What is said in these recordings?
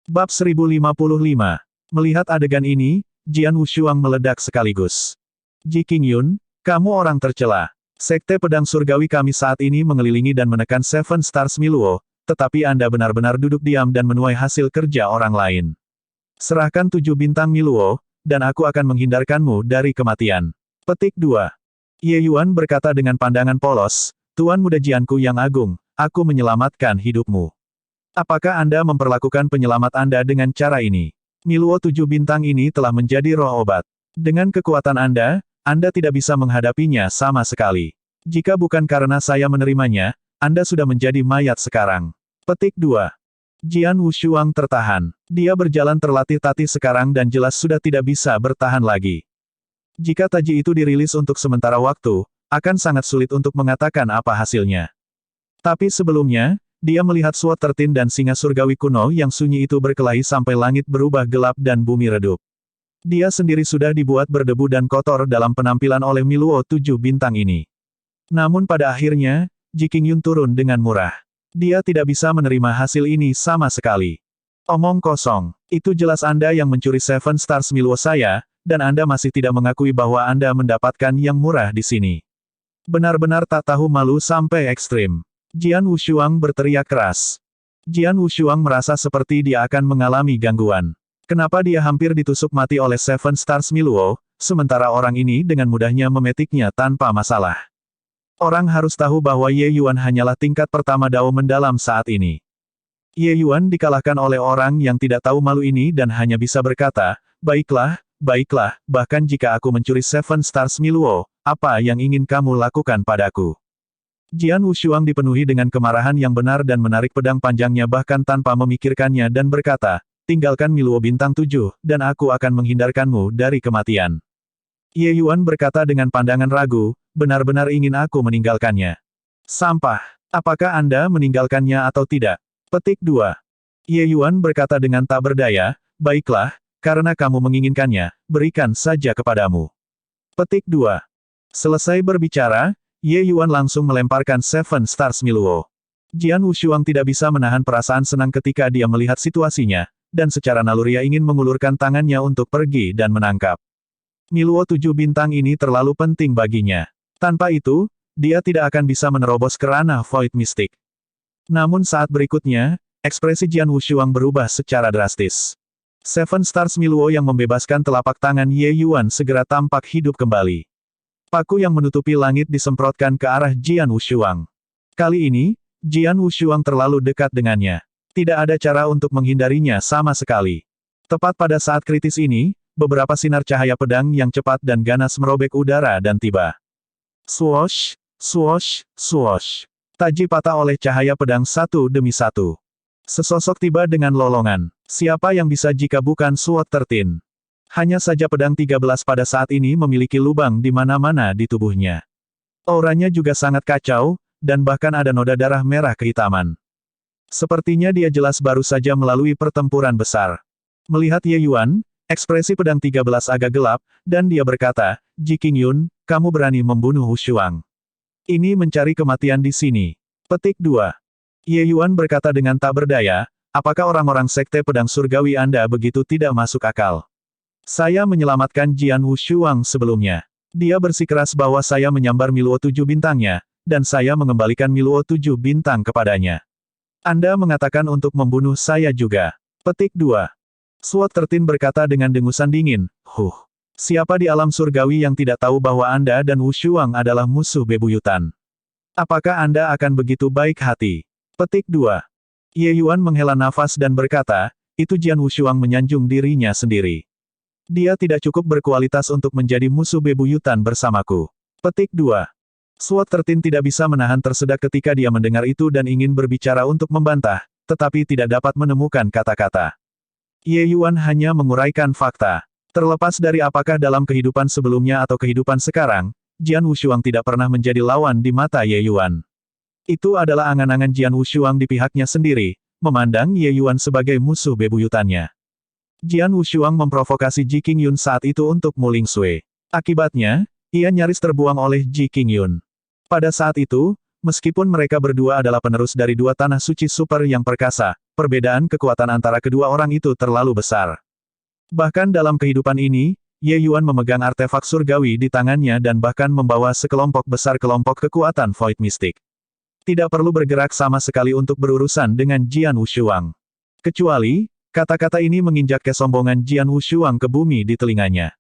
Bab 1055. Melihat adegan ini, Jian Wushuang meledak sekaligus. Ji Qingyun, kamu orang tercela. Sekte pedang surgawi kami saat ini mengelilingi dan menekan Seven Stars Miluo, tetapi Anda benar-benar duduk diam dan menuai hasil kerja orang lain. Serahkan 7 bintang Miluo, dan aku akan menghindarkanmu dari kematian. Petik 2. Ye Yuan berkata dengan pandangan polos, Tuan Muda Jianku yang agung, aku menyelamatkan hidupmu. Apakah Anda memperlakukan penyelamat Anda dengan cara ini? Miluo 7 bintang ini telah menjadi roh obat. Dengan kekuatan Anda tidak bisa menghadapinya sama sekali. Jika bukan karena saya menerimanya, Anda sudah menjadi mayat sekarang. Petik 2. Jian Wushuang tertahan. Dia berjalan terlatih-tatih sekarang dan jelas sudah tidak bisa bertahan lagi. Jika taji itu dirilis untuk sementara waktu, akan sangat sulit untuk mengatakan apa hasilnya. Tapi sebelumnya, dia melihat SWOT tertin dan singa surgawi kuno yang sunyi itu berkelahi sampai langit berubah gelap dan bumi redup. Dia sendiri sudah dibuat berdebu dan kotor dalam penampilan oleh Miluo 7 bintang ini. Namun pada akhirnya, Ji Qingyun turun dengan murah. Dia tidak bisa menerima hasil ini sama sekali. Omong kosong, itu jelas Anda yang mencuri Seven Stars Miluo saya, dan Anda masih tidak mengakui bahwa Anda mendapatkan yang murah di sini. Benar-benar tak tahu malu sampai ekstrim. Jian Wushuang berteriak keras. Jian Wushuang merasa seperti dia akan mengalami gangguan. Kenapa dia hampir ditusuk mati oleh Seven Stars Miluo, sementara orang ini dengan mudahnya memetiknya tanpa masalah. Orang harus tahu bahwa Ye Yuan hanyalah tingkat pertama Dao mendalam saat ini. Ye Yuan dikalahkan oleh orang yang tidak tahu malu ini dan hanya bisa berkata, baiklah, baiklah, bahkan jika aku mencuri Seven Stars Miluo, apa yang ingin kamu lakukan padaku? Jian Wushuang dipenuhi dengan kemarahan yang benar dan menarik pedang panjangnya bahkan tanpa memikirkannya dan berkata, tinggalkan Miluo bintang 7, dan aku akan menghindarkanmu dari kematian. Ye Yuan berkata dengan pandangan ragu, benar-benar ingin aku meninggalkannya. Sampah, apakah Anda meninggalkannya atau tidak? Petik 2. Ye Yuan berkata dengan tak berdaya, baiklah, karena kamu menginginkannya, berikan saja kepadamu. Petik 2. Selesai berbicara, Ye Yuan langsung melemparkan Seven Stars Miluo. Jian Wushuang tidak bisa menahan perasaan senang ketika dia melihat situasinya, dan secara naluriah ingin mengulurkan tangannya untuk pergi dan menangkap. Miluo 7 bintang ini terlalu penting baginya. Tanpa itu, dia tidak akan bisa menerobos ke ranah Void Mystic. Namun saat berikutnya, ekspresi Jian Wushuang berubah secara drastis. Seven Stars Miluo yang membebaskan telapak tangan Ye Yuan segera tampak hidup kembali. Paku yang menutupi langit disemprotkan ke arah Jian Wushuang. Kali ini, Jian Wushuang terlalu dekat dengannya. Tidak ada cara untuk menghindarinya sama sekali. Tepat pada saat kritis ini, beberapa sinar cahaya pedang yang cepat dan ganas merobek udara dan tiba. Swoosh, swoosh, swoosh. Taji patah oleh cahaya pedang satu demi satu. Sesosok tiba dengan lolongan. Siapa yang bisa jika bukan SWOT tertin? Hanya saja pedang 13 pada saat ini memiliki lubang di mana-mana di tubuhnya. Auranya juga sangat kacau, dan bahkan ada noda darah merah kehitaman. Sepertinya dia jelas baru saja melalui pertempuran besar. Melihat Ye Yuan, ekspresi pedang 13 agak gelap, dan dia berkata, Ji Qingyun, kamu berani membunuh Wushuang. Ini mencari kematian di sini. Petik 2. Ye Yuan berkata dengan tak berdaya, apakah orang-orang sekte pedang surgawi Anda begitu tidak masuk akal? Saya menyelamatkan Jian Wushuang sebelumnya. Dia bersikeras bahwa saya menyambar Miluo 7 bintangnya, dan saya mengembalikan Miluo 7 bintang kepadanya. Anda mengatakan untuk membunuh saya juga. Petik 2. SWOT tertin berkata dengan dengusan dingin, siapa di alam surgawi yang tidak tahu bahwa Anda dan Wushuang adalah musuh bebuyutan? Apakah Anda akan begitu baik hati? Petik 2. Ye Yuan menghela nafas dan berkata, itu Jian Wushuang menyanjung dirinya sendiri. Dia tidak cukup berkualitas untuk menjadi musuh bebuyutan bersamaku. Petik 2. SWOT tertin tidak bisa menahan tersedak ketika dia mendengar itu dan ingin berbicara untuk membantah, tetapi tidak dapat menemukan kata-kata. Ye Yuan hanya menguraikan fakta. Terlepas dari apakah dalam kehidupan sebelumnya atau kehidupan sekarang, Jian Wushuang tidak pernah menjadi lawan di mata Ye Yuan. Itu adalah angan-angan Jian Wushuang di pihaknya sendiri, memandang Ye Yuan sebagai musuh bebuyutannya. Jian Wushuang memprovokasi Ji Qingyun saat itu untuk Muling Sui. Akibatnya, ia nyaris terbuang oleh Ji Qingyun. Pada saat itu, Meskipun mereka berdua adalah penerus dari dua tanah suci super yang perkasa, perbedaan kekuatan antara kedua orang itu terlalu besar. Bahkan dalam kehidupan ini, Ye Yuan memegang artefak surgawi di tangannya dan bahkan membawa sekelompok besar kelompok kekuatan Void Mystic. Tidak perlu bergerak sama sekali untuk berurusan dengan Jian Wushuang. Kecuali, kata-kata ini menginjak kesombongan Jian Wushuang ke bumi di telinganya.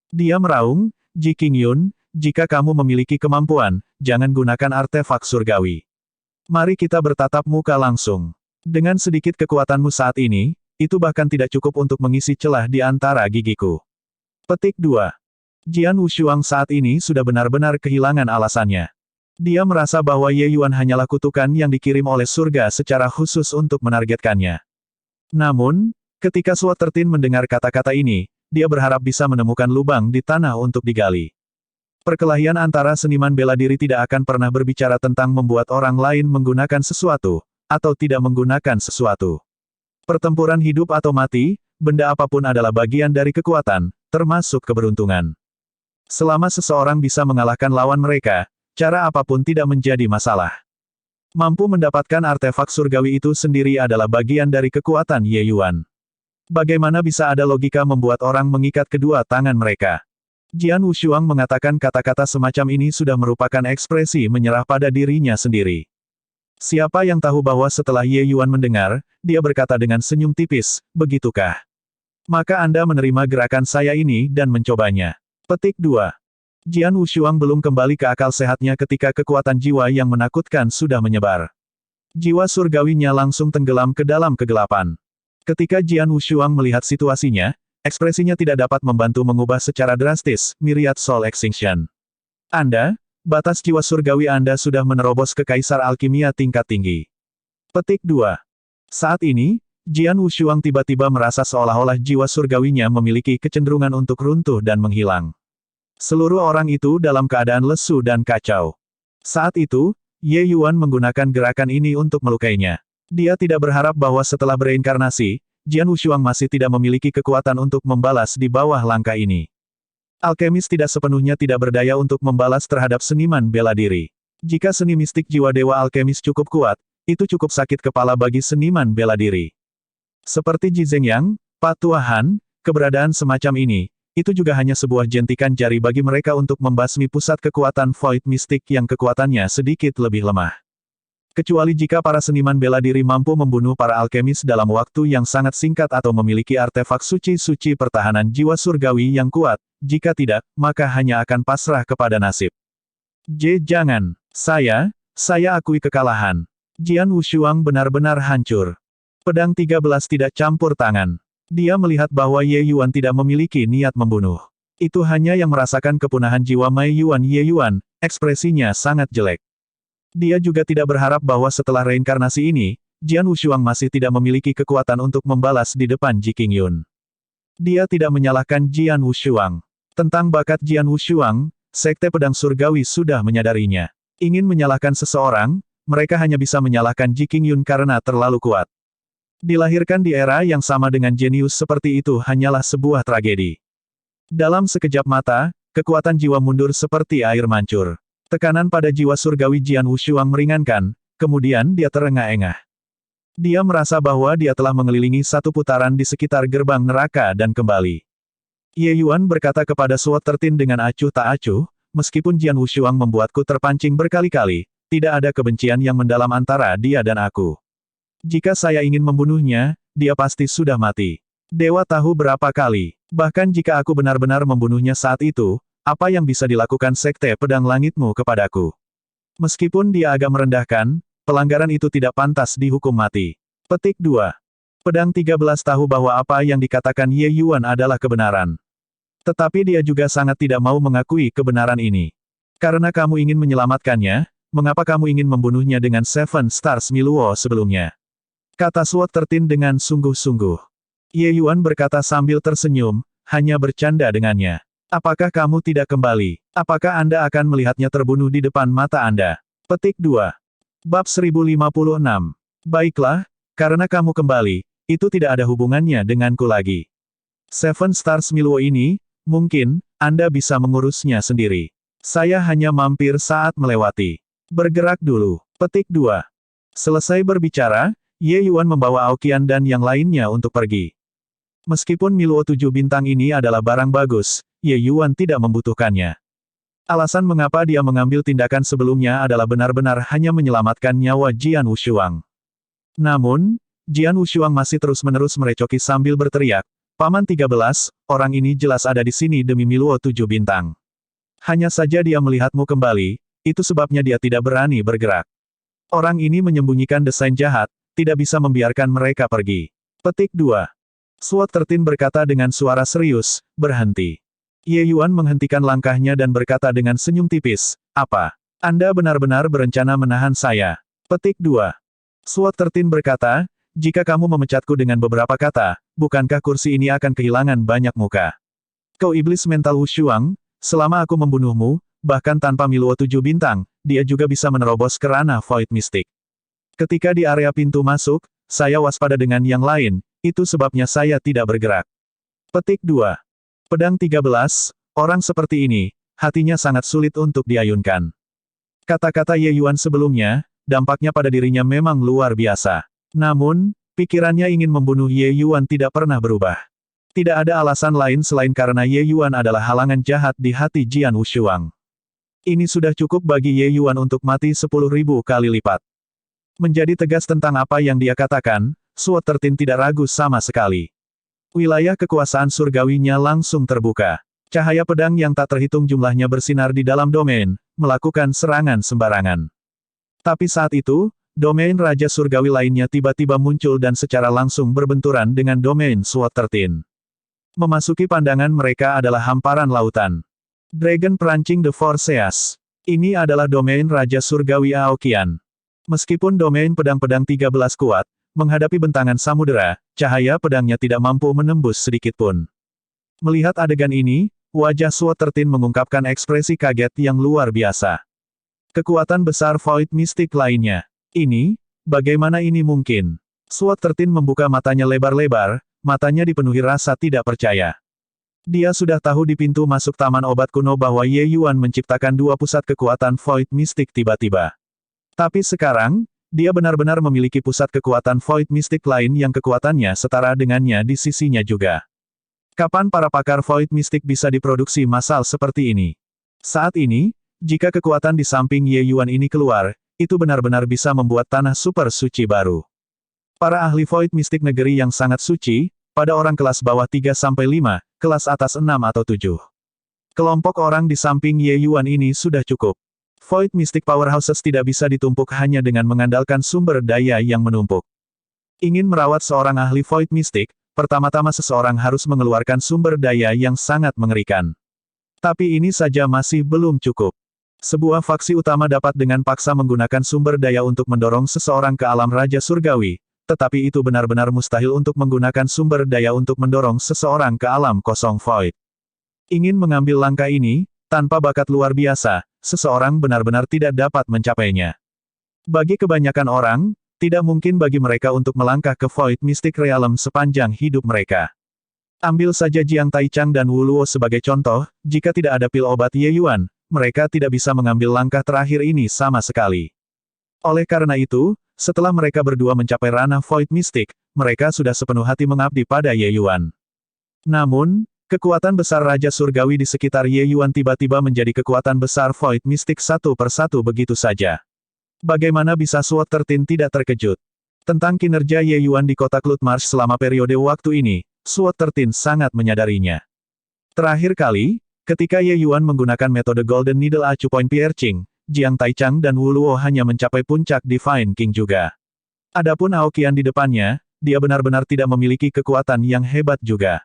Dia meraung, Ji Qingyun, jika kamu memiliki kemampuan, jangan gunakan artefak surgawi. Mari kita bertatap muka langsung. Dengan sedikit kekuatanmu saat ini, itu bahkan tidak cukup untuk mengisi celah di antara gigiku. Petik 2. Jian Wushuang saat ini sudah benar-benar kehilangan alasannya. Dia merasa bahwa Ye Yuan hanyalah kutukan yang dikirim oleh surga secara khusus untuk menargetkannya. Namun, ketika Sword 13 mendengar kata-kata ini, dia berharap bisa menemukan lubang di tanah untuk digali. Perkelahian antara seniman bela diri tidak akan pernah berbicara tentang membuat orang lain menggunakan sesuatu, atau tidak menggunakan sesuatu. Pertempuran hidup atau mati, benda apapun adalah bagian dari kekuatan, termasuk keberuntungan. Selama seseorang bisa mengalahkan lawan mereka, cara apapun tidak menjadi masalah. Mampu mendapatkan artefak surgawi itu sendiri adalah bagian dari kekuatan Ye Yuan. Bagaimana bisa ada logika membuat orang mengikat kedua tangan mereka? Jian Wushuang mengatakan kata-kata semacam ini sudah merupakan ekspresi menyerah pada dirinya sendiri. Siapa yang tahu bahwa setelah Ye Yuan mendengar, dia berkata dengan senyum tipis, begitukah? Maka Anda menerima gerakan saya ini dan mencobanya. Petik 2. Jian Wushuang belum kembali ke akal sehatnya ketika kekuatan jiwa yang menakutkan sudah menyebar. Jiwa surgawinya langsung tenggelam ke dalam kegelapan. Ketika Jian Wushuang melihat situasinya, ekspresinya tidak dapat membantu mengubah secara drastis, Myriad Soul Extinction. Anda, batas jiwa surgawi Anda sudah menerobos ke Kaisar Alkimia tingkat tinggi. Petik 2. Saat ini, Jian Wushuang tiba-tiba merasa seolah-olah jiwa surgawinya memiliki kecenderungan untuk runtuh dan menghilang. Seluruh orang itu dalam keadaan lesu dan kacau. Saat itu, Ye Yuan menggunakan gerakan ini untuk melukainya. Dia tidak berharap bahwa setelah bereinkarnasi, Jian Wushuang masih tidak memiliki kekuatan untuk membalas di bawah langkah ini. Alkemis tidak sepenuhnya tidak berdaya untuk membalas terhadap seniman bela diri. Jika seni mistik jiwa dewa alkemis cukup kuat, itu cukup sakit kepala bagi seniman bela diri. Seperti Ji Zhengyang, Pak Tuahan, keberadaan semacam ini, itu juga hanya sebuah jentikan jari bagi mereka untuk membasmi pusat kekuatan Void Mystic yang kekuatannya sedikit lebih lemah. Kecuali jika para seniman bela diri mampu membunuh para alkemis dalam waktu yang sangat singkat atau memiliki artefak suci-suci pertahanan jiwa surgawi yang kuat, jika tidak, maka hanya akan pasrah kepada nasib. Jangan. Saya akui kekalahan. Jian Wushuang benar-benar hancur. Pedang 13 tidak campur tangan. Dia melihat bahwa Ye Yuan tidak memiliki niat membunuh. Itu hanya yang merasakan kepunahan jiwa Mei Yuan Ye Yuan, ekspresinya sangat jelek. Dia juga tidak berharap bahwa setelah reinkarnasi ini, Jian Wushuang masih tidak memiliki kekuatan untuk membalas di depan Ji Qingyun. Dia tidak menyalahkan Jian Wushuang. Tentang bakat Jian Wushuang, Sekte Pedang Surgawi sudah menyadarinya. Ingin menyalahkan seseorang, mereka hanya bisa menyalahkan Ji Qingyun karena terlalu kuat. Dilahirkan di era yang sama dengan jenius seperti itu hanyalah sebuah tragedi. Dalam sekejap mata, kekuatan jiwa mundur seperti air mancur. Tekanan pada jiwa surgawi Jian Wushuang meringankan, kemudian dia terengah-engah. Dia merasa bahwa dia telah mengelilingi satu putaran di sekitar gerbang neraka dan kembali. Ye Yuan berkata kepada Sword 13 dengan acuh tak acuh, meskipun Jian Wushuang membuatku terpancing berkali-kali, tidak ada kebencian yang mendalam antara dia dan aku. Jika saya ingin membunuhnya, dia pasti sudah mati. Dewa tahu berapa kali. Bahkan jika aku benar-benar membunuhnya saat itu, apa yang bisa dilakukan Sekte Pedang Langitmu kepadaku? Meskipun dia agak merendahkan, pelanggaran itu tidak pantas dihukum mati. Petik 2. Pedang 13 tahu bahwa apa yang dikatakan Ye Yuan adalah kebenaran. Tetapi dia juga sangat tidak mau mengakui kebenaran ini. Karena kamu ingin menyelamatkannya, mengapa kamu ingin membunuhnya dengan Seven Stars Miluo sebelumnya? Kata Sword 13 dengan sungguh-sungguh. Ye Yuan berkata sambil tersenyum, hanya bercanda dengannya. Apakah kamu tidak kembali? Apakah Anda akan melihatnya terbunuh di depan mata Anda? Petik 2. Bab 1056. Baiklah, karena kamu kembali, itu tidak ada hubungannya denganku lagi. Seven Stars Miluo ini, mungkin, Anda bisa mengurusnya sendiri. Saya hanya mampir saat melewati. Bergerak dulu. Petik 2. Selesai berbicara, Ye Yuan membawa Aoqian dan yang lainnya untuk pergi. Meskipun Miluo 7 bintang ini adalah barang bagus, Ye Yuan tidak membutuhkannya. Alasan mengapa dia mengambil tindakan sebelumnya adalah benar-benar hanya menyelamatkan nyawa Jian Wushuang. Namun, Jian Wushuang masih terus-menerus merecoki sambil berteriak, "Paman 13, orang ini jelas ada di sini demi Miluo 7 bintang. Hanya saja dia melihatmu kembali, itu sebabnya dia tidak berani bergerak. Orang ini menyembunyikan desain jahat, tidak bisa membiarkan mereka pergi." Petik 2. Sword 13 berkata dengan suara serius, "Berhenti." Ye Yuan menghentikan langkahnya dan berkata dengan senyum tipis, "Apa? Anda benar-benar berencana menahan saya?" Petik 2. Sword 13 berkata, "Jika kamu memecatku dengan beberapa kata, bukankah kursi ini akan kehilangan banyak muka? Kau iblis mental Wushuang, selama aku membunuhmu, bahkan tanpa Miluo 7 bintang, dia juga bisa menerobos ke ranah Void Mystic. Ketika di area pintu masuk, saya waspada dengan yang lain, itu sebabnya saya tidak bergerak." Petik 2. Pedang 13, orang seperti ini, hatinya sangat sulit untuk diayunkan. Kata-kata Ye Yuan sebelumnya, dampaknya pada dirinya memang luar biasa. Namun, pikirannya ingin membunuh Ye Yuan tidak pernah berubah. Tidak ada alasan lain selain karena Ye Yuan adalah halangan jahat di hati Jian Wushuang. Ini sudah cukup bagi Ye Yuan untuk mati 10.000 kali lipat. Menjadi tegas tentang apa yang dia katakan, Sword 13 tidak ragu sama sekali. Wilayah kekuasaan surgawinya langsung terbuka. Cahaya pedang yang tak terhitung jumlahnya bersinar di dalam domain, melakukan serangan sembarangan. Tapi saat itu, domain Raja Surgawi lainnya tiba-tiba muncul dan secara langsung berbenturan dengan domain Sword 13. Memasuki pandangan mereka adalah hamparan lautan. Dragon Perancing The Forceas. Ini adalah domain Raja Surgawi Aoqian. Meskipun domain pedang-pedang 13 kuat, menghadapi bentangan samudera, cahaya pedangnya tidak mampu menembus sedikitpun. Melihat adegan ini, wajah Sword 13 mengungkapkan ekspresi kaget yang luar biasa. Kekuatan besar Void Mystic lainnya. Ini, bagaimana ini mungkin? Sword 13 membuka matanya lebar-lebar, matanya dipenuhi rasa tidak percaya. Dia sudah tahu di pintu masuk taman obat kuno bahwa Ye Yuan menciptakan 2 pusat kekuatan Void Mystic tiba-tiba. Tapi sekarang, dia benar-benar memiliki pusat kekuatan Void Mystic lain yang kekuatannya setara dengannya di sisinya juga. Kapan para pakar Void Mystic bisa diproduksi massal seperti ini? Saat ini, jika kekuatan di samping Ye Yuan ini keluar, itu benar-benar bisa membuat tanah super suci baru. Para ahli Void Mystic negeri yang sangat suci, pada orang kelas bawah 3-5, kelas atas 6 atau 7. Kelompok orang di samping Ye Yuan ini sudah cukup. Void Mystic Powerhouses tidak bisa ditumpuk hanya dengan mengandalkan sumber daya yang menumpuk. Ingin merawat seorang ahli Void Mystic, pertama-tama seseorang harus mengeluarkan sumber daya yang sangat mengerikan. Tapi ini saja masih belum cukup. Sebuah faksi utama dapat dengan paksa menggunakan sumber daya untuk mendorong seseorang ke alam Raja Surgawi, tetapi itu benar-benar mustahil untuk menggunakan sumber daya untuk mendorong seseorang ke alam kosong Void. Ingin mengambil langkah ini, tanpa bakat luar biasa, seseorang benar-benar tidak dapat mencapainya. Bagi kebanyakan orang, tidak mungkin bagi mereka untuk melangkah ke Void Mystic Realm sepanjang hidup mereka. Ambil saja Jiang Taichang dan Wu Luo sebagai contoh, jika tidak ada pil obat Ye Yuan, mereka tidak bisa mengambil langkah terakhir ini sama sekali. Oleh karena itu, setelah mereka berdua mencapai ranah Void Mystic, mereka sudah sepenuh hati mengabdi pada Ye Yuan. Namun, kekuatan besar Raja Surgawi di sekitar Ye Yuan tiba-tiba menjadi kekuatan besar Void Mystic satu persatu begitu saja. Bagaimana bisa Sword 13 tidak terkejut? Tentang kinerja Ye Yuan di kota Cloudmarsh selama periode waktu ini, Sword 13 sangat menyadarinya. Terakhir kali, ketika Ye Yuan menggunakan metode Golden Needle Acu Point Piercing, Jiang Taichang dan Wu Luo hanya mencapai puncak Divine King juga. Adapun Aoqian di depannya, dia benar-benar tidak memiliki kekuatan yang hebat juga.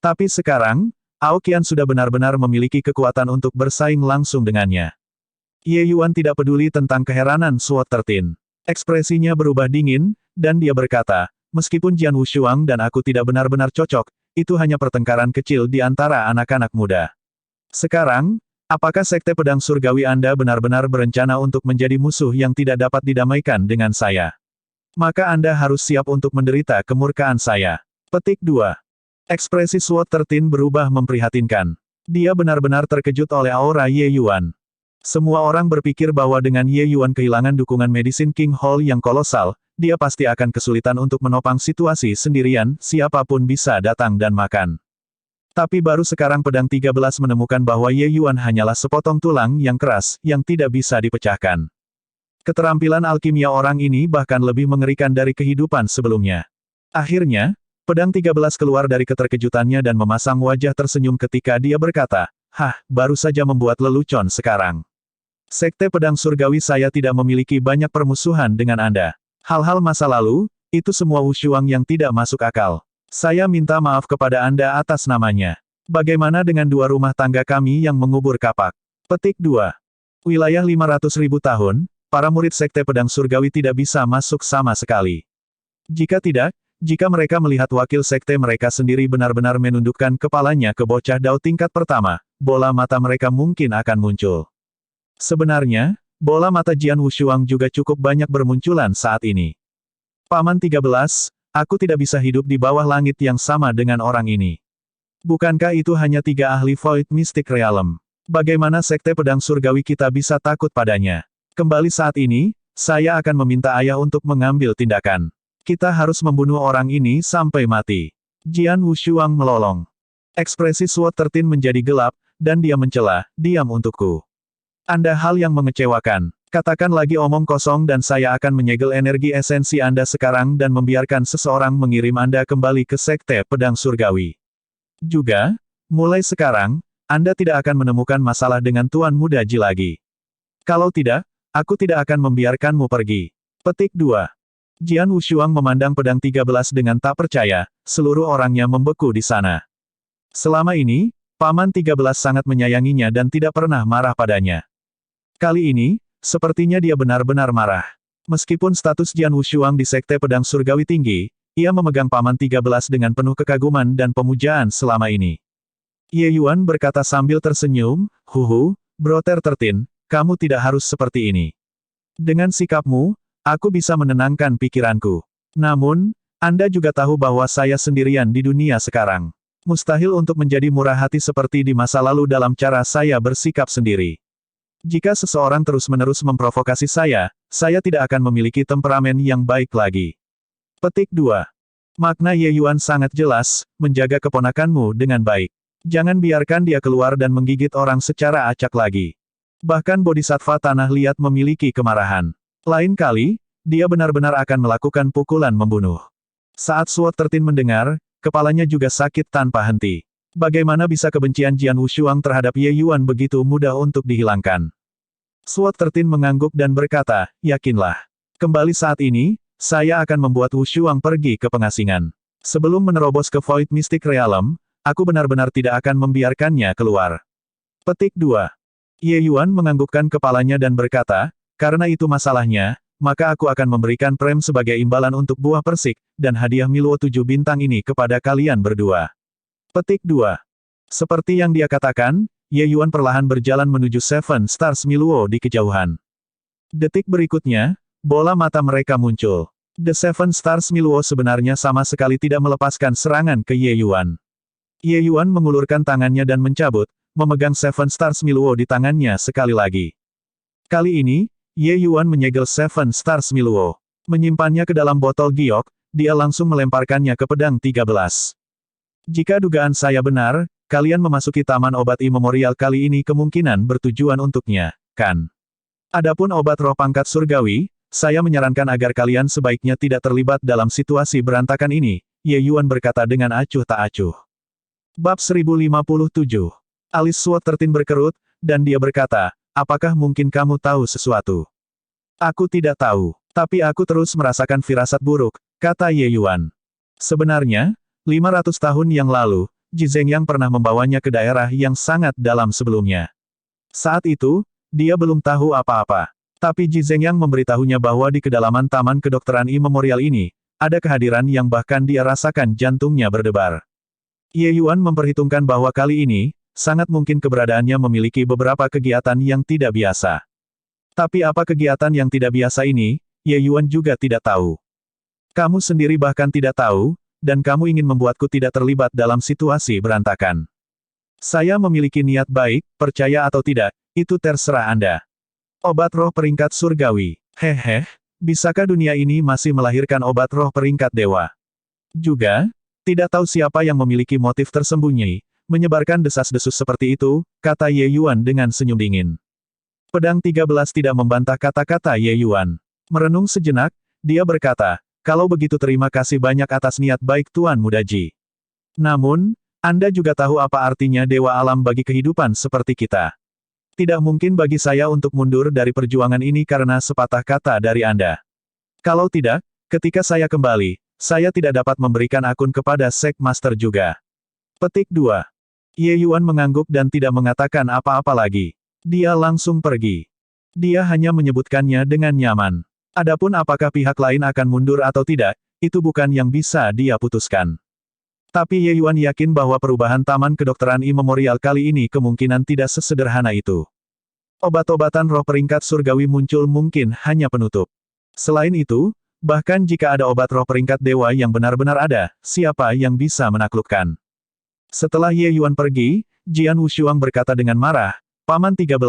Tapi sekarang, Aoqian sudah benar-benar memiliki kekuatan untuk bersaing langsung dengannya. Ye Yuan tidak peduli tentang keheranan Sword 13. Ekspresinya berubah dingin, dan dia berkata, meskipun Jian Wushuang dan aku tidak benar-benar cocok, itu hanya pertengkaran kecil di antara anak-anak muda. Sekarang, apakah Sekte Pedang Surgawi Anda benar-benar berencana untuk menjadi musuh yang tidak dapat didamaikan dengan saya? Maka Anda harus siap untuk menderita kemurkaan saya. Petik 2. Ekspresi Sword 13 berubah memprihatinkan. Dia benar-benar terkejut oleh aura Ye Yuan. Semua orang berpikir bahwa dengan Ye Yuan kehilangan dukungan medisin King Hall yang kolosal, dia pasti akan kesulitan untuk menopang situasi sendirian, siapapun bisa datang dan makan. Tapi baru sekarang pedang 13 menemukan bahwa Ye Yuan hanyalah sepotong tulang yang keras, yang tidak bisa dipecahkan. Keterampilan alkimia orang ini bahkan lebih mengerikan dari kehidupan sebelumnya. Akhirnya, pedang 13 keluar dari keterkejutannya dan memasang wajah tersenyum ketika dia berkata, "Hah, baru saja membuat lelucon sekarang. Sekte pedang surgawi saya tidak memiliki banyak permusuhan dengan Anda. Hal-hal masa lalu, itu semua Wushuang yang tidak masuk akal. Saya minta maaf kepada Anda atas namanya. Bagaimana dengan dua rumah tangga kami yang mengubur kapak?" Petik 2. Wilayah 500.000 tahun, para murid sekte pedang surgawi tidak bisa masuk sama sekali. Jika mereka melihat wakil sekte mereka sendiri benar-benar menundukkan kepalanya ke bocah Dao tingkat pertama, bola mata mereka mungkin akan muncul. Sebenarnya, bola mata Jian Wushuang juga cukup banyak bermunculan saat ini. Paman 13, aku tidak bisa hidup di bawah langit yang sama dengan orang ini. Bukankah itu hanya 3 ahli Void Mystic Realm? Bagaimana sekte pedang surgawi kita bisa takut padanya? Kembali saat ini, saya akan meminta ayah untuk mengambil tindakan. Kita harus membunuh orang ini sampai mati. Jian Wushuang melolong. Ekspresi Sword 13 menjadi gelap, dan dia mencela, "Diam untukku. Anda hal yang mengecewakan. Katakan lagi omong kosong dan saya akan menyegel energi esensi Anda sekarang dan membiarkan seseorang mengirim Anda kembali ke sekte pedang surgawi. Juga, mulai sekarang, Anda tidak akan menemukan masalah dengan Tuan Muda Ji lagi. Kalau tidak, aku tidak akan membiarkanmu pergi." Petik 2. Jian Wushuang memandang pedang 13 dengan tak percaya, seluruh orangnya membeku di sana. Selama ini, Paman 13 sangat menyayanginya dan tidak pernah marah padanya. Kali ini, sepertinya dia benar-benar marah. Meskipun status Jian Wushuang di sekte pedang surgawi tinggi, ia memegang Paman 13 dengan penuh kekaguman dan pemujaan selama ini. Ye Yuan berkata sambil tersenyum, "Huhu, Brother 13, kamu tidak harus seperti ini. Dengan sikapmu, aku bisa menenangkan pikiranku. Namun, Anda juga tahu bahwa saya sendirian di dunia sekarang. Mustahil untuk menjadi murah hati seperti di masa lalu dalam cara saya bersikap sendiri. Jika seseorang terus-menerus memprovokasi saya tidak akan memiliki temperamen yang baik lagi." Petik 2. Makna Ye Yuan sangat jelas, menjaga keponakanmu dengan baik. Jangan biarkan dia keluar dan menggigit orang secara acak lagi. Bahkan Bodhisattva Tanah Liat memiliki kemarahan. Lain kali, dia benar-benar akan melakukan pukulan membunuh. Saat Sword 13 mendengar, kepalanya juga sakit tanpa henti. Bagaimana bisa kebencian Jian Wushuang terhadap Ye Yuan begitu mudah untuk dihilangkan? Sword 13 mengangguk dan berkata, "Yakinlah. Kembali saat ini, saya akan membuat Wushuang pergi ke pengasingan. Sebelum menerobos ke Void Mystic Realm, aku benar-benar tidak akan membiarkannya keluar." Petik 2. Ye Yuan menganggukkan kepalanya dan berkata, "Karena itu masalahnya, maka aku akan memberikan prem sebagai imbalan untuk buah persik, dan hadiah Miluo 7 bintang ini kepada kalian berdua." Petik 2. Seperti yang dia katakan, Ye Yuan perlahan berjalan menuju Seven Stars Miluo di kejauhan. Detik berikutnya, bola mata mereka muncul. The Seven Stars Miluo sebenarnya sama sekali tidak melepaskan serangan ke Ye Yuan. Ye Yuan mengulurkan tangannya dan mencabut, memegang Seven Stars Miluo di tangannya sekali lagi. Kali ini, Ye Yuan menyegel Seven Stars Miluo. Menyimpannya ke dalam botol giok, dia langsung melemparkannya ke pedang 13. "Jika dugaan saya benar, kalian memasuki Taman Obat Immemorial kali ini kemungkinan bertujuan untuknya, kan? Adapun obat roh pangkat surgawi, saya menyarankan agar kalian sebaiknya tidak terlibat dalam situasi berantakan ini," Ye Yuan berkata dengan acuh tak acuh. Bab 1057. Alis Sword 13 berkerut, dan dia berkata, "Apakah mungkin kamu tahu sesuatu?" "Aku tidak tahu, tapi aku terus merasakan firasat buruk," kata Ye Yuan. Sebenarnya, 500 tahun yang lalu, Ji Zhengyang pernah membawanya ke daerah yang sangat dalam sebelumnya. Saat itu, dia belum tahu apa-apa. Tapi Ji Zhengyang memberitahunya bahwa di kedalaman Taman Kedokteran Immemorial ini, ada kehadiran yang bahkan dia rasakan jantungnya berdebar. Ye Yuan memperhitungkan bahwa kali ini, sangat mungkin keberadaannya memiliki beberapa kegiatan yang tidak biasa. Tapi apa kegiatan yang tidak biasa ini, Ye Yuan juga tidak tahu. "Kamu sendiri bahkan tidak tahu, dan kamu ingin membuatku tidak terlibat dalam situasi berantakan." "Saya memiliki niat baik, percaya atau tidak," itu terserah Anda. Obat roh peringkat surgawi. Hehe, bisakah dunia ini masih melahirkan obat roh peringkat dewa? Juga, tidak tahu siapa yang memiliki motif tersembunyi, menyebarkan desas-desus seperti itu, kata Ye Yuan dengan senyum dingin. Pedang 13 tidak membantah kata-kata Ye Yuan. Merenung sejenak, dia berkata, kalau begitu terima kasih banyak atas niat baik Tuan Muda Ji. Namun, Anda juga tahu apa artinya dewa alam bagi kehidupan seperti kita. Tidak mungkin bagi saya untuk mundur dari perjuangan ini karena sepatah kata dari Anda. Kalau tidak, ketika saya kembali, saya tidak dapat memberikan akun kepada Sek Master juga. Petik 2. Ye Yuan mengangguk dan tidak mengatakan apa-apa lagi. Dia langsung pergi. Dia hanya menyebutkannya dengan nyaman. Adapun apakah pihak lain akan mundur atau tidak, itu bukan yang bisa dia putuskan. Tapi Ye Yuan yakin bahwa perubahan Taman Kedokteran Immemorial kali ini kemungkinan tidak sesederhana itu. Obat-obatan roh peringkat surgawi muncul mungkin hanya penutup. Selain itu, bahkan jika ada obat roh peringkat dewa yang benar-benar ada, siapa yang bisa menaklukkan? Setelah Ye Yuan pergi, Jian Wushuang berkata dengan marah, Paman 13,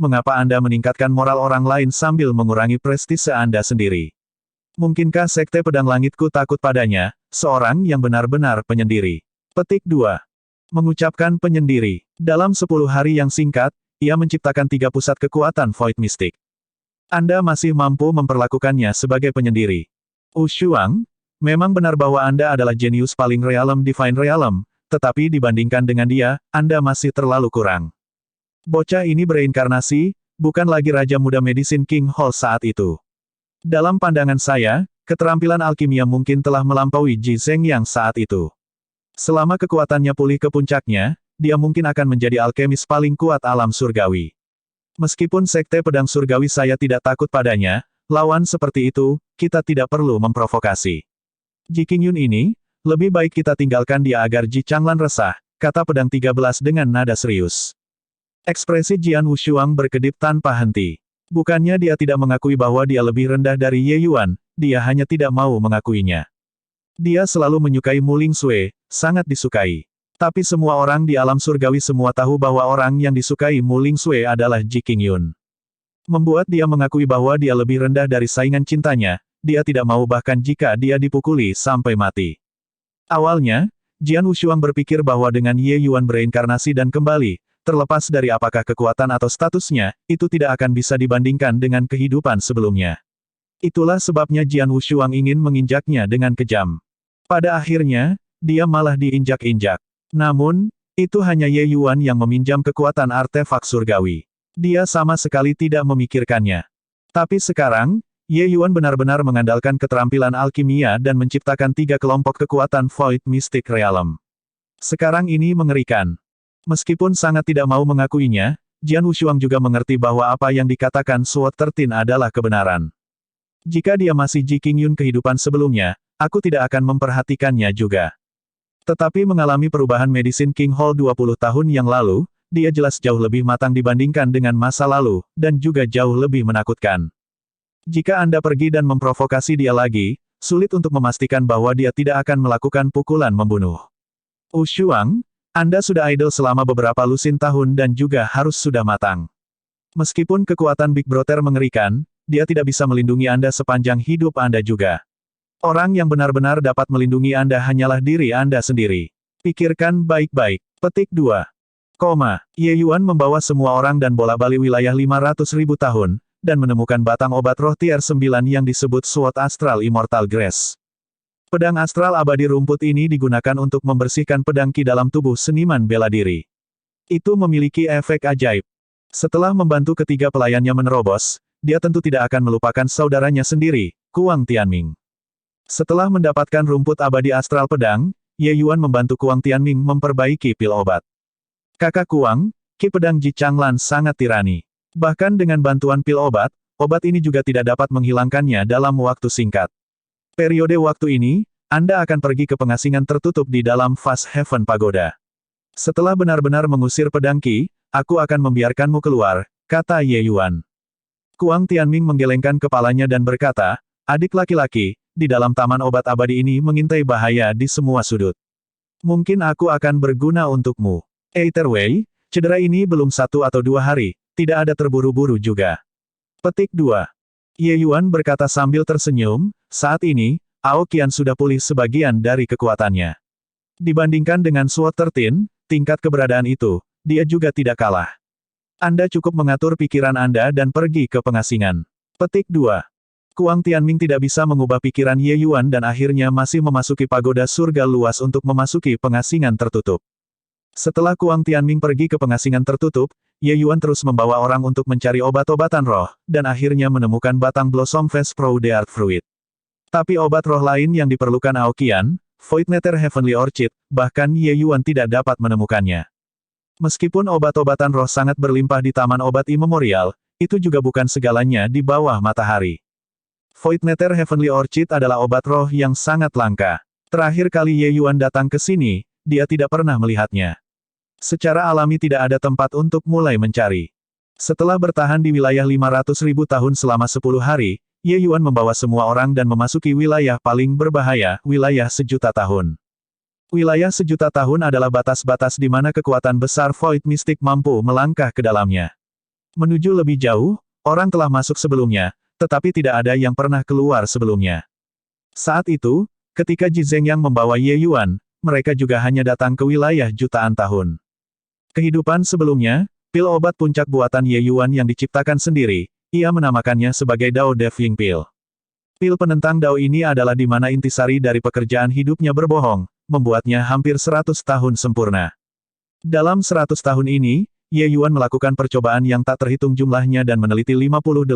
mengapa Anda meningkatkan moral orang lain sambil mengurangi prestise Anda sendiri? Mungkinkah Sekte Pedang Langitku takut padanya, seorang yang benar-benar penyendiri? Petik 2. Mengucapkan penyendiri. Dalam 10 hari yang singkat, ia menciptakan 3 pusat kekuatan Void Mystic. Anda masih mampu memperlakukannya sebagai penyendiri. Wushuang, memang benar bahwa Anda adalah jenius paling realem Divine Realm, tetapi dibandingkan dengan dia, Anda masih terlalu kurang. Bocah ini bereinkarnasi, bukan lagi Raja Muda Medicine King Hall saat itu. Dalam pandangan saya, keterampilan alkimia mungkin telah melampaui Ji Zeng yang saat itu. Selama kekuatannya pulih ke puncaknya, dia mungkin akan menjadi alkemis paling kuat alam surgawi. Meskipun Sekte Pedang Surgawi saya tidak takut padanya, lawan seperti itu, kita tidak perlu memprovokasi. Ji Qingyun ini, lebih baik kita tinggalkan dia agar Ji Changlan resah, kata Pedang 13 dengan nada serius. Ekspresi Jian Wushuang berkedip tanpa henti. Bukannya dia tidak mengakui bahwa dia lebih rendah dari Ye Yuan, dia hanya tidak mau mengakuinya. Dia selalu menyukai Mu Ling Xue, sangat disukai. Tapi semua orang di alam surgawi semua tahu bahwa orang yang disukai Mu Ling Xue adalah Ji Qingyun. Membuat dia mengakui bahwa dia lebih rendah dari saingan cintanya, dia tidak mau bahkan jika dia dipukuli sampai mati. Awalnya, Jian Wushuang berpikir bahwa dengan Ye Yuan bereinkarnasi dan kembali, terlepas dari apakah kekuatan atau statusnya, itu tidak akan bisa dibandingkan dengan kehidupan sebelumnya. Itulah sebabnya Jian Wushuang ingin menginjaknya dengan kejam. Pada akhirnya, dia malah diinjak-injak. Namun, itu hanya Ye Yuan yang meminjam kekuatan artefak surgawi. Dia sama sekali tidak memikirkannya. Tapi sekarang, Ye Yuan benar-benar mengandalkan keterampilan alkimia dan menciptakan 3 kelompok kekuatan Void Mystic Realm. Sekarang ini mengerikan. Meskipun sangat tidak mau mengakuinya, Jian Wushuang juga mengerti bahwa apa yang dikatakan Sword 13 adalah kebenaran. Jika dia masih Ji Qingyun kehidupan sebelumnya, aku tidak akan memperhatikannya juga. Tetapi mengalami perubahan Medicine King Hall 20 tahun yang lalu, dia jelas jauh lebih matang dibandingkan dengan masa lalu, dan juga jauh lebih menakutkan. Jika Anda pergi dan memprovokasi dia lagi, sulit untuk memastikan bahwa dia tidak akan melakukan pukulan membunuh. Wushuang, Anda sudah idol selama beberapa lusin tahun dan juga harus sudah matang. Meskipun kekuatan Big Brother mengerikan, dia tidak bisa melindungi Anda sepanjang hidup Anda juga. Orang yang benar-benar dapat melindungi Anda hanyalah diri Anda sendiri. Pikirkan baik-baik. Petik 2. Ye Yuan membawa semua orang dan bola-bali wilayah 500.000 tahun, dan menemukan batang obat roh tier 9 yang disebut Sword Astral Immortal Grace. Pedang astral abadi rumput ini digunakan untuk membersihkan pedang ki dalam tubuh seniman bela diri. Itu memiliki efek ajaib. Setelah membantu ketiga pelayannya menerobos, dia tentu tidak akan melupakan saudaranya sendiri, Kuang Tianming. Setelah mendapatkan rumput abadi astral pedang, Ye Yuan membantu Kuang Tianming memperbaiki pil obat. Kakak Kuang, ki pedang Ji Changlan sangat tirani. Bahkan dengan bantuan pil obat ini juga tidak dapat menghilangkannya dalam waktu singkat. Periode waktu ini, Anda akan pergi ke pengasingan tertutup di dalam Fast Heaven Pagoda. Setelah benar-benar mengusir pedang Qi, aku akan membiarkanmu keluar, kata Ye Yuan. Kuang Tianming menggelengkan kepalanya dan berkata, adik laki-laki, di dalam taman obat abadi ini mengintai bahaya di semua sudut. Mungkin aku akan berguna untukmu. Either way, cedera ini belum 1 atau 2 hari, tidak ada terburu-buru juga. Petik 2. Ye Yuan berkata sambil tersenyum, saat ini, Aoqian sudah pulih sebagian dari kekuatannya. Dibandingkan dengan Sword 13, tingkat keberadaan itu, dia juga tidak kalah. Anda cukup mengatur pikiran Anda dan pergi ke pengasingan. Petik 2. Kuang Tianming tidak bisa mengubah pikiran Ye Yuan dan akhirnya masih memasuki pagoda surga luas untuk memasuki pengasingan tertutup. Setelah Kuang Tianming pergi ke pengasingan tertutup, Ye Yuan terus membawa orang untuk mencari obat-obatan roh, dan akhirnya menemukan batang Blossom Vase Pro de Art Fruit. Tapi obat roh lain yang diperlukan Aoqian, Void Nether Heavenly Orchid, bahkan Ye Yuan tidak dapat menemukannya. Meskipun obat-obatan roh sangat berlimpah di Taman Obat Immemorial, itu juga bukan segalanya di bawah matahari. Void Nether Heavenly Orchid adalah obat roh yang sangat langka. Terakhir kali Ye Yuan datang ke sini, dia tidak pernah melihatnya. Secara alami tidak ada tempat untuk mulai mencari. Setelah bertahan di wilayah 500.000 tahun selama 10 hari, Ye Yuan membawa semua orang dan memasuki wilayah paling berbahaya, wilayah sejuta tahun. Wilayah sejuta tahun adalah batas-batas di mana kekuatan besar Void Mystic mampu melangkah ke dalamnya. Menuju lebih jauh, orang telah masuk sebelumnya, tetapi tidak ada yang pernah keluar sebelumnya. Saat itu, ketika Ji Zhengyang membawa Ye Yuan, mereka juga hanya datang ke wilayah jutaan tahun. Kehidupan sebelumnya, pil obat puncak buatan Ye Yuan yang diciptakan sendiri, ia menamakannya sebagai Dao Dev Ying Pil. Pil penentang Dao ini adalah di mana intisari dari pekerjaan hidupnya berbohong, membuatnya hampir 100 tahun sempurna. Dalam 100 tahun ini, Ye Yuan melakukan percobaan yang tak terhitung jumlahnya dan meneliti 58.000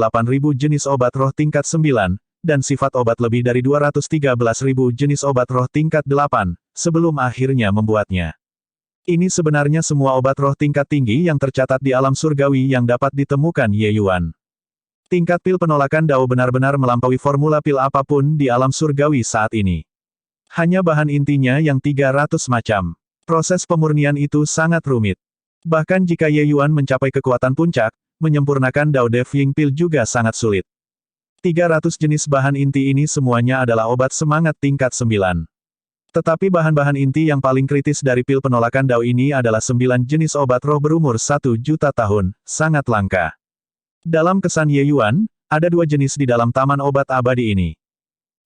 jenis obat roh tingkat 9, dan sifat obat lebih dari 213.000 jenis obat roh tingkat 8, sebelum akhirnya membuatnya. Ini sebenarnya semua obat roh tingkat tinggi yang tercatat di alam surgawi yang dapat ditemukan Ye Yuan. Tingkat pil penolakan Dao benar-benar melampaui formula pil apapun di alam surgawi saat ini. Hanya bahan intinya yang 300 macam. Proses pemurnian itu sangat rumit. Bahkan jika Ye Yuan mencapai kekuatan puncak, menyempurnakan Dao Dev Ying Pil juga sangat sulit. 300 jenis bahan inti ini semuanya adalah obat semangat tingkat 9. Tetapi bahan-bahan inti yang paling kritis dari pil penolakan Dao ini adalah 9 jenis obat roh berumur 1 juta tahun, sangat langka. Dalam kesan Ye Yuan, ada 2 jenis di dalam taman obat abadi ini.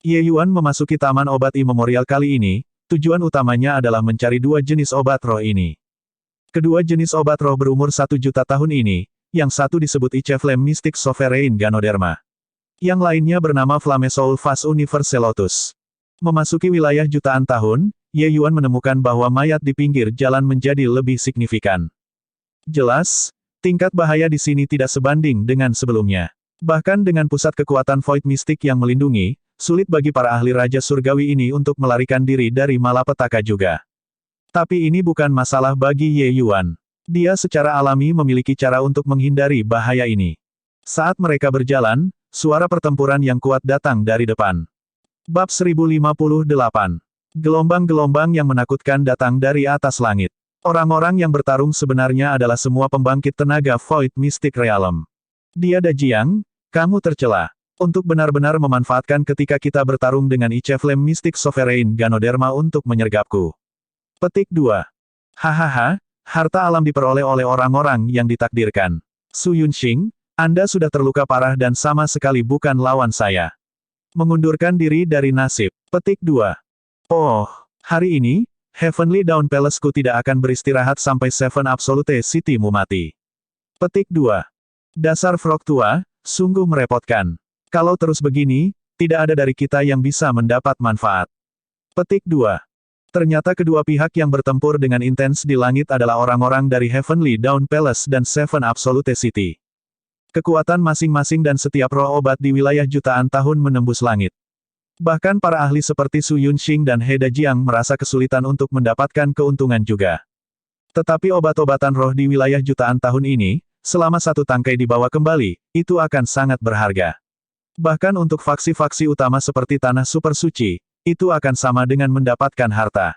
Ye Yuan memasuki taman obat Immemorial kali ini, tujuan utamanya adalah mencari 2 jenis obat roh ini. Kedua jenis obat roh berumur 1 juta tahun ini, yang satu disebut Ice Flame Mystic Sovereign Ganoderma. Yang lainnya bernama Flame Soul Vase Universe Lotus. Memasuki wilayah jutaan tahun, Ye Yuan menemukan bahwa mayat di pinggir jalan menjadi lebih signifikan. Jelas, tingkat bahaya di sini tidak sebanding dengan sebelumnya. Bahkan dengan pusat kekuatan Void Mystic yang melindungi, sulit bagi para ahli Raja Surgawi ini untuk melarikan diri dari malapetaka juga. Tapi ini bukan masalah bagi Ye Yuan. Dia secara alami memiliki cara untuk menghindari bahaya ini. Saat mereka berjalan, suara pertempuran yang kuat datang dari depan. Bab 1058. Gelombang-gelombang yang menakutkan datang dari atas langit. Orang-orang yang bertarung sebenarnya adalah semua pembangkit tenaga Void Mystic Realm. Dia Dajiang, kamu tercela. Untuk benar-benar memanfaatkan ketika kita bertarung dengan Ice Flame Mystic Sovereign Ganoderma untuk menyergapku. Petik 2. Hahaha, harta alam diperoleh oleh orang-orang yang ditakdirkan. Su Yunxing, Anda sudah terluka parah dan sama sekali bukan lawan saya. Mengundurkan diri dari nasib. Petik 2. Oh, hari ini, Heavenly Dawn Palace-ku tidak akan beristirahat sampai Seven Absolute City-mu mati. Petik 2. Dasar frog tua, sungguh merepotkan. Kalau terus begini, tidak ada dari kita yang bisa mendapat manfaat. Petik 2. Ternyata kedua pihak yang bertempur dengan intens di langit adalah orang-orang dari Heavenly Dawn Palace dan Seven Absolute City. Kekuatan masing-masing dan setiap roh obat di wilayah jutaan tahun menembus langit. Bahkan para ahli seperti Su Yunxing dan He Dajiang merasa kesulitan untuk mendapatkan keuntungan juga. Tetapi obat-obatan roh di wilayah jutaan tahun ini, selama satu tangkai dibawa kembali, itu akan sangat berharga. Bahkan untuk faksi-faksi utama seperti Tanah Super Suci, itu akan sama dengan mendapatkan harta.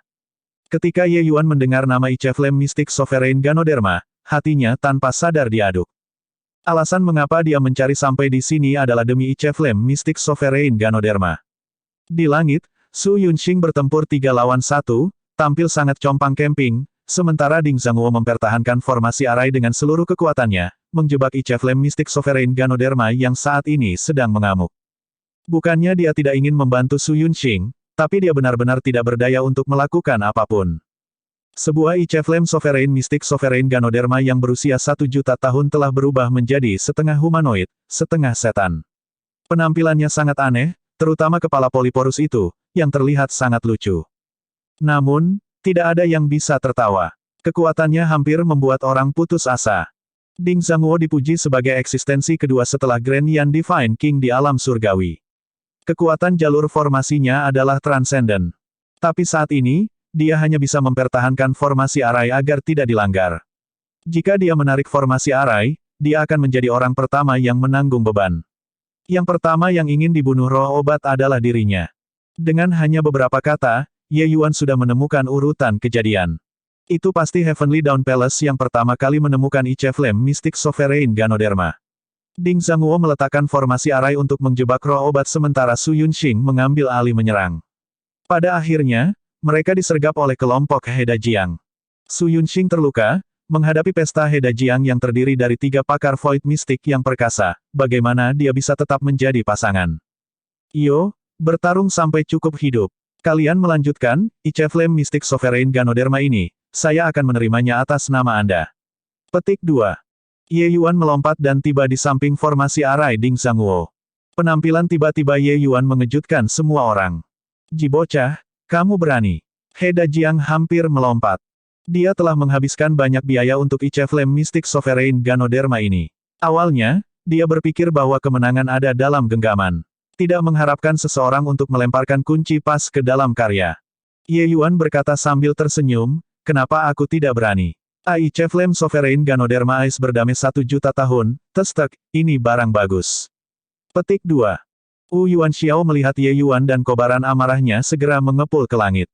Ketika Ye Yuan mendengar nama Ice Flame Mystic Sovereign Ganoderma, hatinya tanpa sadar diaduk. Alasan mengapa dia mencari sampai di sini adalah demi Ice Flame Mystic Sovereign Ganoderma. Di langit, Su Yunxing bertempur 3 lawan 1, tampil sangat compang-camping, sementara Ding Zhangguo mempertahankan formasi arai dengan seluruh kekuatannya, menjebak Ice Flame Mystic Sovereign Ganoderma yang saat ini sedang mengamuk. Bukannya dia tidak ingin membantu Su Yunxing, tapi dia benar-benar tidak berdaya untuk melakukan apapun. Sebuah Ice Flame Sovereign Mystic Sovereign Ganoderma yang berusia 1.000.000 tahun telah berubah menjadi setengah humanoid, setengah setan. Penampilannya sangat aneh, terutama kepala Polyporus itu, yang terlihat sangat lucu. Namun, tidak ada yang bisa tertawa. Kekuatannya hampir membuat orang putus asa. Ding Zhanguo dipuji sebagai eksistensi kedua setelah Grand Yan Divine King di alam surgawi. Kekuatan jalur formasinya adalah transenden. Tapi saat ini, dia hanya bisa mempertahankan formasi arai agar tidak dilanggar. Jika dia menarik formasi arai, dia akan menjadi orang pertama yang menanggung beban. Yang pertama yang ingin dibunuh roh obat adalah dirinya. Dengan hanya beberapa kata, Ye Yuan sudah menemukan urutan kejadian. Itu pasti Heavenly Dawn Palace yang pertama kali menemukan Ice Flame Mystic Sovereign Ganoderma. Ding Zhanguo meletakkan formasi arai untuk menjebak roh obat sementara Su Yunxing mengambil alih menyerang. Pada akhirnya, mereka disergap oleh kelompok Hedajiang. Su Yunxing terluka, menghadapi pesta Hedajiang yang terdiri dari 3 pakar Void Mystic yang perkasa, bagaimana dia bisa tetap menjadi pasangan. Iyo, bertarung sampai cukup hidup. Kalian melanjutkan, Ice Flame Mystic Sovereign Ganoderma ini, saya akan menerimanya atas nama Anda. Petik 2. Ye Yuan melompat dan tiba di samping formasi arai Ding Zhanguo. Penampilan tiba-tiba Ye Yuan mengejutkan semua orang. Ji bocah, kamu berani. Hedajiang hampir melompat. Dia telah menghabiskan banyak biaya untuk Ice Flame Mystic Sovereign Ganoderma ini. Awalnya, dia berpikir bahwa kemenangan ada dalam genggaman. Tidak mengharapkan seseorang untuk melemparkan kunci pas ke dalam karya. Ye Yuan berkata sambil tersenyum, kenapa aku tidak berani? Ice Flame Sovereign Ganoderma Ice berdamai 1.000.000 tahun, testek, ini barang bagus. Petik 2. Wu Yuan Xiao melihat Ye Yuan dan kobaran amarahnya segera mengepul ke langit.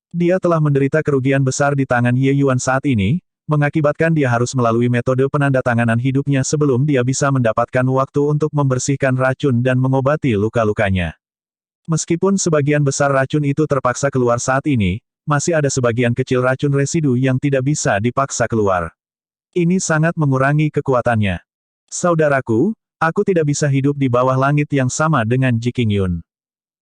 Dia telah menderita kerugian besar di tangan Ye Yuan saat ini, mengakibatkan dia harus melalui metode penandatanganan hidupnya sebelum dia bisa mendapatkan waktu untuk membersihkan racun dan mengobati luka-lukanya. Meskipun sebagian besar racun itu terpaksa keluar saat ini, masih ada sebagian kecil racun residu yang tidak bisa dipaksa keluar. Ini sangat mengurangi kekuatannya. Saudaraku, aku tidak bisa hidup di bawah langit yang sama dengan Ji Qingyun.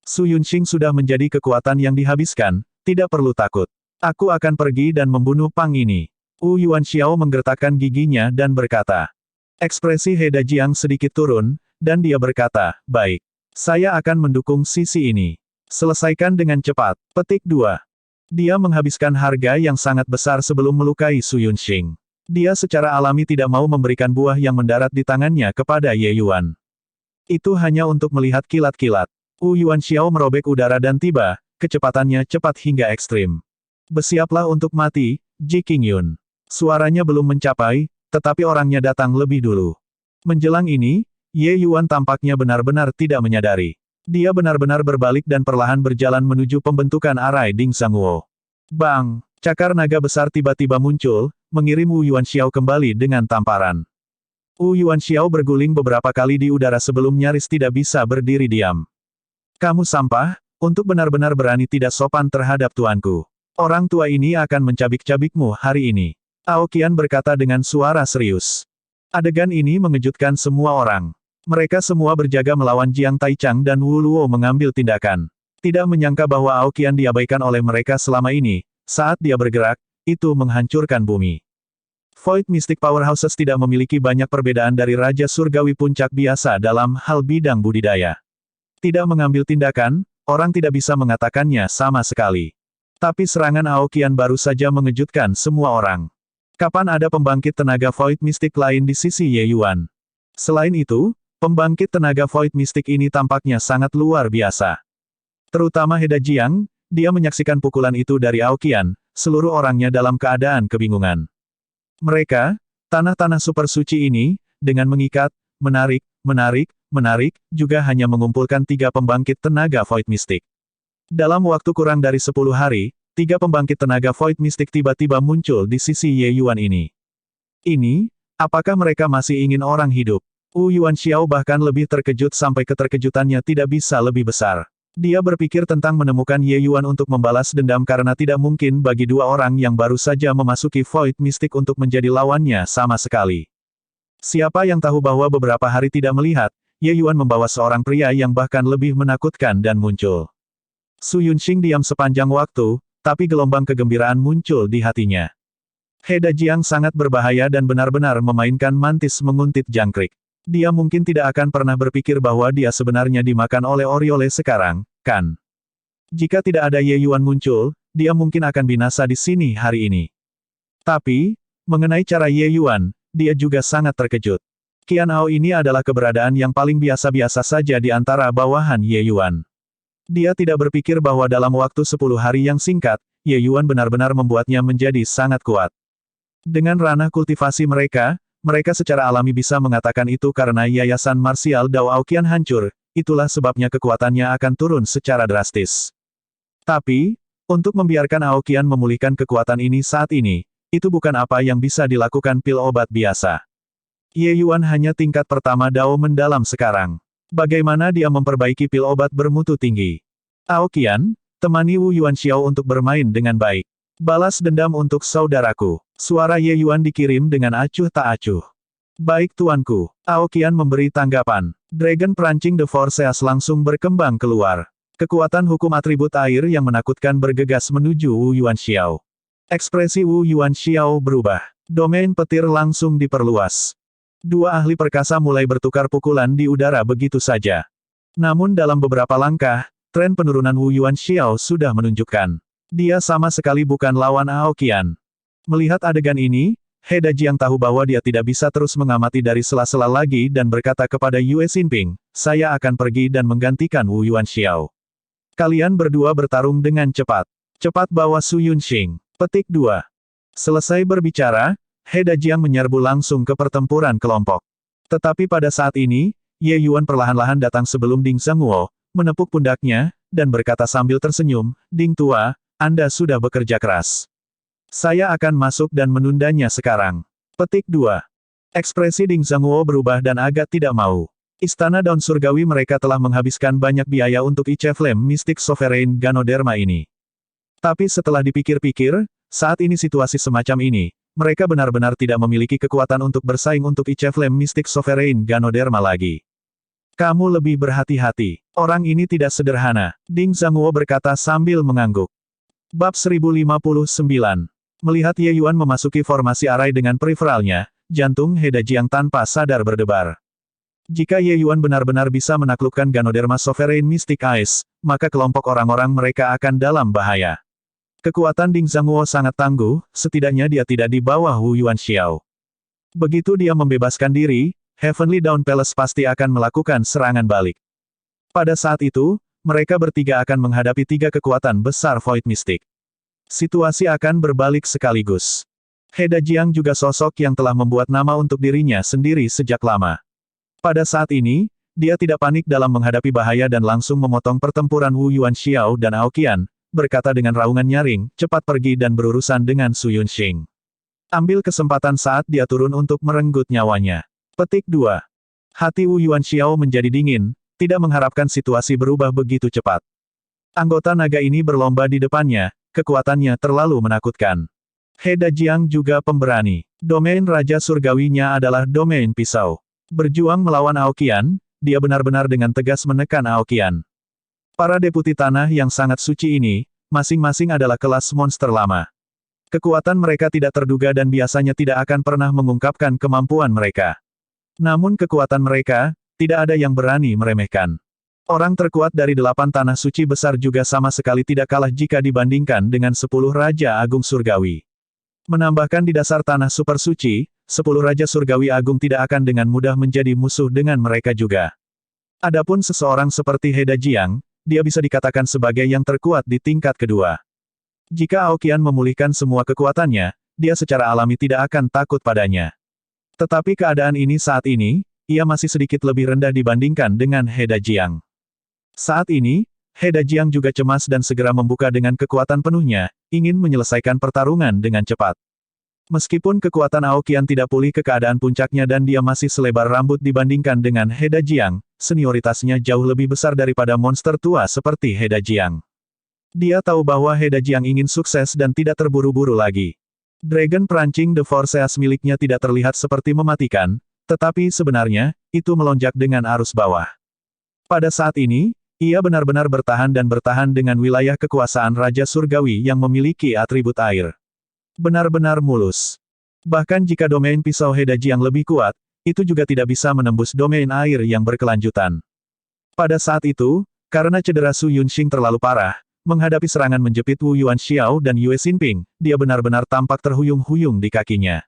Su Yunxing sudah menjadi kekuatan yang dihabiskan, tidak perlu takut. Aku akan pergi dan membunuh Pang ini. Wu Yuan Xiao menggertakkan giginya dan berkata. Ekspresi Hedajiang sedikit turun, dan dia berkata, baik. Saya akan mendukung sisi ini. Selesaikan dengan cepat. Petik 2. Dia menghabiskan harga yang sangat besar sebelum melukai Su Yunxing. Dia secara alami tidak mau memberikan buah yang mendarat di tangannya kepada Ye Yuan. Itu hanya untuk melihat kilat-kilat. Wu Yuan Xiao merobek udara dan tiba, kecepatannya cepat hingga ekstrim. Bersiaplah untuk mati, Ji Qingyun. Suaranya belum mencapai, tetapi orangnya datang lebih dulu. Menjelang ini, Ye Yuan tampaknya benar-benar tidak menyadari. Dia benar-benar berbalik dan perlahan berjalan menuju pembentukan arai Ding Zhanguo. Bang! Cakar naga besar tiba-tiba muncul, mengirim Wu Yuan Xiao kembali dengan tamparan. Wu Yuan Xiao berguling beberapa kali di udara sebelum nyaris tidak bisa berdiri diam. Kamu sampah, untuk benar-benar berani tidak sopan terhadap tuanku. Orang tua ini akan mencabik-cabikmu hari ini. Aoqian berkata dengan suara serius. Adegan ini mengejutkan semua orang. Mereka semua berjaga melawan Jiang Taichang dan Wu Luo mengambil tindakan. Tidak menyangka bahwa Aoqian diabaikan oleh mereka selama ini, saat dia bergerak, itu menghancurkan bumi. Void Mystic Powerhouses tidak memiliki banyak perbedaan dari Raja Surgawi Puncak biasa dalam hal bidang budidaya. Tidak mengambil tindakan, orang tidak bisa mengatakannya sama sekali. Tapi serangan Aoqian baru saja mengejutkan semua orang. Kapan ada pembangkit tenaga Void Mystic lain di sisi Ye Yuan? Selain itu, pembangkit tenaga Void Mystic ini tampaknya sangat luar biasa. Terutama Hedajiang, dia menyaksikan pukulan itu dari Aoqian, seluruh orangnya dalam keadaan kebingungan. Mereka, tanah-tanah super suci ini, dengan mengikat, menarik, juga hanya mengumpulkan 3 pembangkit tenaga Void Mystic. Dalam waktu kurang dari 10 hari, 3 pembangkit tenaga Void Mystic tiba-tiba muncul di sisi Ye Yuan ini. Ini, apakah mereka masih ingin orang hidup? Wu Yuan Xiao bahkan lebih terkejut sampai keterkejutannya tidak bisa lebih besar. Dia berpikir tentang menemukan Ye Yuan untuk membalas dendam karena tidak mungkin bagi 2 orang yang baru saja memasuki Void Mystic untuk menjadi lawannya sama sekali. Siapa yang tahu bahwa beberapa hari tidak melihat, Ye Yuan membawa seorang pria yang bahkan lebih menakutkan dan muncul. Su Yunxing diam sepanjang waktu, tapi gelombang kegembiraan muncul di hatinya. He Dajiang sangat berbahaya dan benar-benar memainkan mantis menguntit jangkrik. Dia mungkin tidak akan pernah berpikir bahwa dia sebenarnya dimakan oleh Oriole sekarang, kan? Jika tidak ada Ye Yuan muncul, dia mungkin akan binasa di sini hari ini. Tapi, mengenai cara Ye Yuan, dia juga sangat terkejut. Qian Hao ini adalah keberadaan yang paling biasa-biasa saja di antara bawahan Ye Yuan. Dia tidak berpikir bahwa dalam waktu 10 hari yang singkat, Ye Yuan benar-benar membuatnya menjadi sangat kuat. Dengan ranah kultivasi mereka secara alami bisa mengatakan itu karena yayasan marsial Dao Aoqian hancur, itulah sebabnya kekuatannya akan turun secara drastis. Tapi, untuk membiarkan Aoqian memulihkan kekuatan ini saat ini, itu bukan apa yang bisa dilakukan pil obat biasa. Ye Yuan hanya tingkat pertama Dao mendalam sekarang. Bagaimana dia memperbaiki pil obat bermutu tinggi? Aoqian, temani Wu Yuanxiao untuk bermain dengan baik. Balas dendam untuk saudaraku. Suara Ye Yuan dikirim dengan acuh tak acuh. Baik tuanku. Aoqian memberi tanggapan. Dragon Prancing The Forces langsung berkembang keluar. Kekuatan hukum atribut air yang menakutkan bergegas menuju Wu Yuanxiao. Ekspresi Wu Yuanxiao berubah. Domain petir langsung diperluas. Dua ahli perkasa mulai bertukar pukulan di udara begitu saja. Namun dalam beberapa langkah, tren penurunan Wu Yuanxiao sudah menunjukkan. Dia sama sekali bukan lawan Aoqian. Melihat adegan ini, He Dajiang tahu bahwa dia tidak bisa terus mengamati dari sela-sela lagi dan berkata kepada Yue Xinping, saya akan pergi dan menggantikan Wu Yuanxiao. Kalian berdua bertarung dengan cepat. Cepat bawa Su Yunxing. Petik 2. Selesai berbicara, He Dajiang menyerbu langsung ke pertempuran kelompok. Tetapi pada saat ini, Ye Yuan perlahan-lahan datang sebelum Ding Zhangguo, menepuk pundaknya, dan berkata sambil tersenyum, Ding tua, Anda sudah bekerja keras. Saya akan masuk dan menundanya sekarang. Petik 2. Ekspresi Ding Zhangguo berubah dan agak tidak mau. Istana Daun Surgawi mereka telah menghabiskan banyak biaya untuk Ice Flame Mystic Sovereign Ganoderma ini. Tapi setelah dipikir-pikir, saat ini situasi semacam ini, mereka benar-benar tidak memiliki kekuatan untuk bersaing untuk Ice Flame Mystic Sovereign Ganoderma lagi. Kamu lebih berhati-hati. Orang ini tidak sederhana, Ding Zhangguo berkata sambil mengangguk. Bab 1059. Melihat Ye Yuan memasuki formasi arai dengan periferalnya, jantung He Dajiang tanpa sadar berdebar. Jika Ye Yuan benar-benar bisa menaklukkan Ganoderma Sovereign Mystic Ice, maka kelompok orang-orang mereka akan dalam bahaya. Kekuatan Ding Zhangguo sangat tangguh, setidaknya dia tidak di bawah Wu Yuanxiao. Begitu dia membebaskan diri, Heavenly Dawn Palace pasti akan melakukan serangan balik. Pada saat itu, mereka bertiga akan menghadapi 3 kekuatan besar Void Mystic. Situasi akan berbalik sekaligus. He Dajiang juga sosok yang telah membuat nama untuk dirinya sendiri sejak lama. Pada saat ini, dia tidak panik dalam menghadapi bahaya dan langsung memotong pertempuran Wu Yuanxiao dan Aoqian, berkata dengan raungan nyaring, cepat pergi dan berurusan dengan Su Yunxing. Ambil kesempatan saat dia turun untuk merenggut nyawanya. Petik 2. Hati Wu Yuanxiao menjadi dingin, tidak mengharapkan situasi berubah begitu cepat. Anggota naga ini berlomba di depannya, kekuatannya terlalu menakutkan. He Dajiang juga pemberani. Domain Raja Surgawinya adalah domain pisau. Berjuang melawan Aoqian, dia benar-benar dengan tegas menekan Aoqian. Para deputi tanah yang sangat suci ini, masing-masing adalah kelas monster lama. Kekuatan mereka tidak terduga dan biasanya tidak akan pernah mengungkapkan kemampuan mereka. Namun kekuatan mereka, tidak ada yang berani meremehkan. Orang terkuat dari 8 tanah suci besar juga sama sekali tidak kalah jika dibandingkan dengan 10 Raja Agung Surgawi. Menambahkan di dasar tanah super suci, 10 Raja Surgawi Agung tidak akan dengan mudah menjadi musuh dengan mereka juga. Adapun seseorang seperti He Dajiang, dia bisa dikatakan sebagai yang terkuat di tingkat kedua. Jika Aoqian memulihkan semua kekuatannya, dia secara alami tidak akan takut padanya. Tetapi keadaan ini saat ini, ia masih sedikit lebih rendah dibandingkan dengan He Dajiang. Saat ini, He Dajiang juga cemas dan segera membuka dengan kekuatan penuhnya, ingin menyelesaikan pertarungan dengan cepat. Meskipun kekuatan Aoqian tidak pulih ke keadaan puncaknya dan dia masih selebar rambut dibandingkan dengan He Dajiang, senioritasnya jauh lebih besar daripada monster tua seperti He Dajiang. Dia tahu bahwa He Dajiang ingin sukses dan tidak terburu-buru lagi. Dragon Prancing The Forces miliknya tidak terlihat seperti mematikan, Tetapi sebenarnya, itu melonjak dengan arus bawah. Pada saat ini, ia benar-benar bertahan dan bertahan dengan wilayah kekuasaan Raja Surgawi yang memiliki atribut air. Benar-benar mulus. Bahkan jika domain pisau Hedaji yang lebih kuat, itu juga tidak bisa menembus domain air yang berkelanjutan. Pada saat itu, karena cedera Su Yunxing terlalu parah, menghadapi serangan menjepit Wu Yuanxiao dan Yue Xinping, dia benar-benar tampak terhuyung-huyung di kakinya.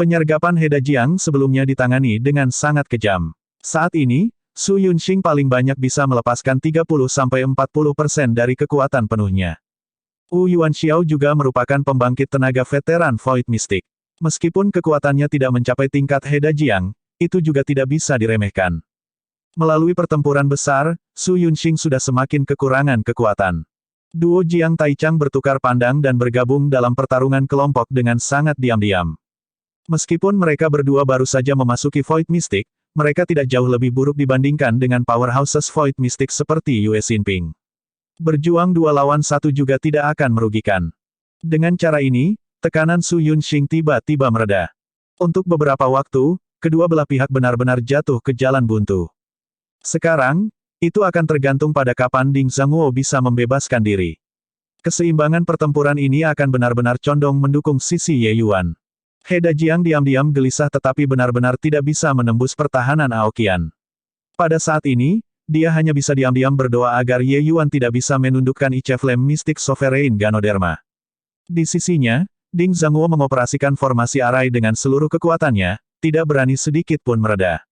Penyergapan Hedajiang sebelumnya ditangani dengan sangat kejam. Saat ini, Su Yunxing paling banyak bisa melepaskan 30-40% dari kekuatan penuhnya. Wu Yuanxiao juga merupakan pembangkit tenaga veteran Void Mystic. Meskipun kekuatannya tidak mencapai tingkat Hedajiang, itu juga tidak bisa diremehkan. Melalui pertempuran besar, Su Yunxing sudah semakin kekurangan kekuatan. Duo Jiang Taichang bertukar pandang dan bergabung dalam pertarungan kelompok dengan sangat diam-diam. Meskipun mereka berdua baru saja memasuki Void Mystic, mereka tidak jauh lebih buruk dibandingkan dengan powerhouses Void Mystic seperti Yue Xinping. Berjuang 2 lawan 1 juga tidak akan merugikan. Dengan cara ini, tekanan Su Yunxing tiba-tiba mereda. Untuk beberapa waktu, kedua belah pihak benar-benar jatuh ke jalan buntu. Sekarang, itu akan tergantung pada kapan Ding Zhangguo bisa membebaskan diri. Keseimbangan pertempuran ini akan benar-benar condong mendukung sisi Ye Yuan. Hedajiang diam-diam gelisah tetapi benar-benar tidak bisa menembus pertahanan Aoqian. Pada saat ini, dia hanya bisa diam-diam berdoa agar Ye Yuan tidak bisa menundukkan Ice Flame Mystic Sovereign Ganoderma. Di sisinya, Ding Zhangguo mengoperasikan formasi arai dengan seluruh kekuatannya, tidak berani sedikit pun mereda.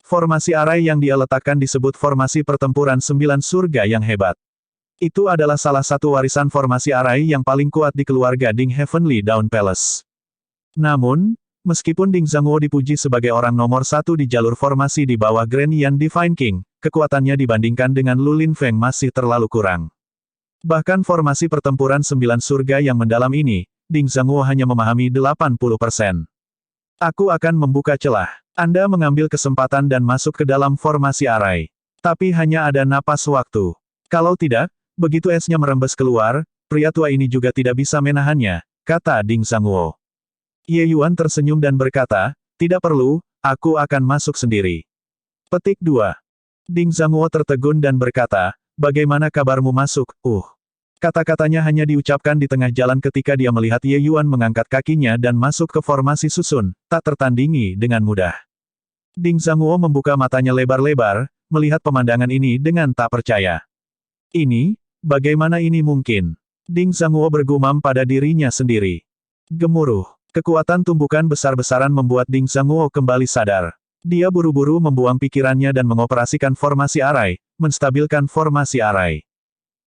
Formasi arai yang dia letakkan disebut formasi pertempuran 9 surga yang hebat. Itu adalah salah satu warisan formasi arai yang paling kuat di keluarga Ding Heavenly Dawn Palace. Namun, meskipun Ding Zhangguo dipuji sebagai orang nomor 1 di jalur formasi di bawah Grand Yan Divine King, kekuatannya dibandingkan dengan Lu Linfeng masih terlalu kurang. Bahkan formasi pertempuran 9 surga yang mendalam ini, Ding Zhangguo hanya memahami 80%. Aku akan membuka celah. Anda mengambil kesempatan dan masuk ke dalam formasi arai. Tapi hanya ada napas waktu. Kalau tidak, begitu esnya merembes keluar, pria tua ini juga tidak bisa menahannya, kata Ding Zhangguo. Ye Yuan tersenyum dan berkata, tidak perlu, aku akan masuk sendiri. Petik 2. Ding Zhangguo tertegun dan berkata, bagaimana kabarmu masuk, Kata-katanya hanya diucapkan di tengah jalan ketika dia melihat Ye Yuan mengangkat kakinya dan masuk ke formasi susun, tak tertandingi dengan mudah. Ding Zhangguo membuka matanya lebar-lebar, melihat pemandangan ini dengan tak percaya. Ini, bagaimana ini mungkin? Ding Zhangguo bergumam pada dirinya sendiri. Gemuruh. Kekuatan tumbukan besar-besaran membuat Ding Zhangguo kembali sadar. Dia buru-buru membuang pikirannya dan mengoperasikan formasi arai, menstabilkan formasi arai.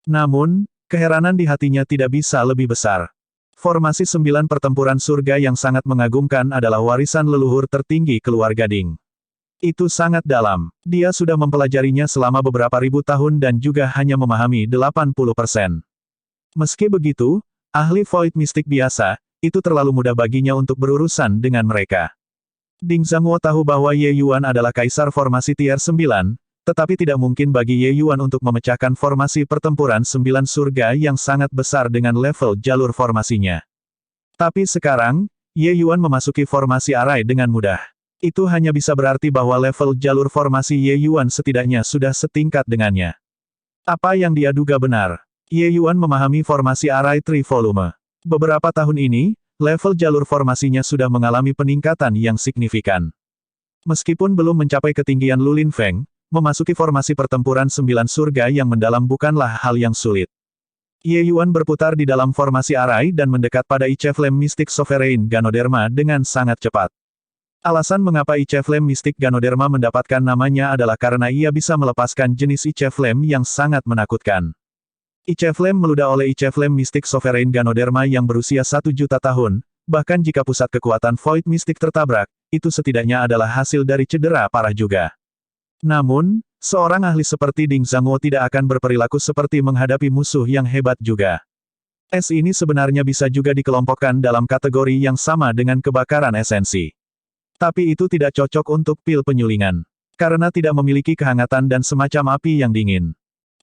Namun, keheranan di hatinya tidak bisa lebih besar. Formasi 9 pertempuran surga yang sangat mengagumkan adalah warisan leluhur tertinggi keluarga Ding. Itu sangat dalam. Dia sudah mempelajarinya selama beberapa ribu tahun dan juga hanya memahami 80%. Meski begitu, ahli Void Mystic biasa, itu terlalu mudah baginya untuk berurusan dengan mereka. Ding Zhangguo tahu bahwa Ye Yuan adalah kaisar formasi tier 9, tetapi tidak mungkin bagi Ye Yuan untuk memecahkan formasi pertempuran 9 surga yang sangat besar dengan level jalur formasinya. Tapi sekarang, Ye Yuan memasuki formasi arai dengan mudah. Itu hanya bisa berarti bahwa level jalur formasi Ye Yuan setidaknya sudah setingkat dengannya. Apa yang dia duga benar? Ye Yuan memahami formasi arai tri volume. Beberapa tahun ini, level jalur formasinya sudah mengalami peningkatan yang signifikan. Meskipun belum mencapai ketinggian Lu Linfeng, memasuki formasi pertempuran 9 surga yang mendalam bukanlah hal yang sulit. Ye Yuan berputar di dalam formasi arai dan mendekat pada Ice Flame Mystic Sovereign Ganoderma dengan sangat cepat. Alasan mengapa Ice Flame Mystic Ganoderma mendapatkan namanya adalah karena ia bisa melepaskan jenis Ice Flame yang sangat menakutkan. Ice Flame meludah oleh Ice Flame Mystic Sovereign Ganoderma yang berusia 1 juta tahun, bahkan jika pusat kekuatan Void Mystic tertabrak, itu setidaknya adalah hasil dari cedera parah juga. Namun, seorang ahli seperti Ding Zhangguo tidak akan berperilaku seperti menghadapi musuh yang hebat juga. Es ini sebenarnya bisa juga dikelompokkan dalam kategori yang sama dengan kebakaran esensi. Tapi itu tidak cocok untuk pil penyulingan. Karena tidak memiliki kehangatan dan semacam api yang dingin.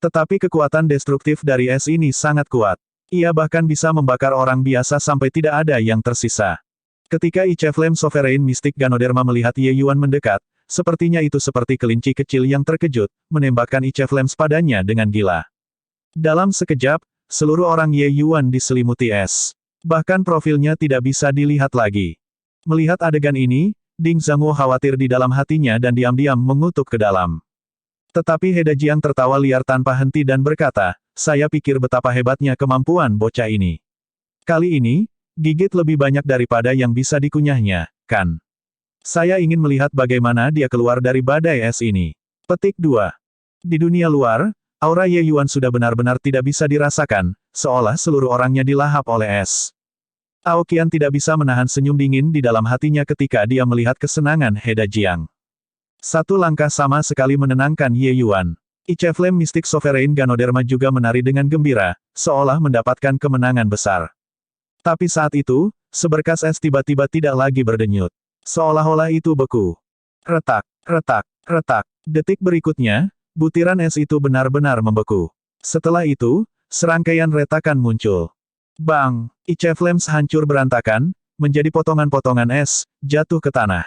Tetapi kekuatan destruktif dari es ini sangat kuat. Ia bahkan bisa membakar orang biasa sampai tidak ada yang tersisa. Ketika Ice Flame Sovereign Mystic Ganoderma melihat Ye Yuan mendekat, sepertinya itu seperti kelinci kecil yang terkejut, menembakkan Ice Flames padanya dengan gila. Dalam sekejap, seluruh orang Ye Yuan diselimuti es. Bahkan profilnya tidak bisa dilihat lagi. Melihat adegan ini, Ding Zhanguo khawatir di dalam hatinya dan diam-diam mengutuk ke dalam. Tetapi He Dajiang tertawa liar tanpa henti dan berkata, saya pikir betapa hebatnya kemampuan bocah ini. Kali ini, gigit lebih banyak daripada yang bisa dikunyahnya, kan? Saya ingin melihat bagaimana dia keluar dari badai es ini. Petik 2. Di dunia luar, aura Ye Yuan sudah benar-benar tidak bisa dirasakan, seolah seluruh orangnya dilahap oleh es. Aoqian tidak bisa menahan senyum dingin di dalam hatinya ketika dia melihat kesenangan He Dajiang. Satu langkah sama sekali menenangkan Ye Yuan. Ice Flame Mystic Sovereign Ganoderma juga menari dengan gembira, seolah mendapatkan kemenangan besar. Tapi saat itu, seberkas es tiba-tiba tidak lagi berdenyut. Seolah-olah itu beku. Retak, retak, retak. Detik berikutnya, butiran es itu benar-benar membeku. Setelah itu, serangkaian retakan muncul. Bang! Ice Flames hancur berantakan, menjadi potongan-potongan es, jatuh ke tanah.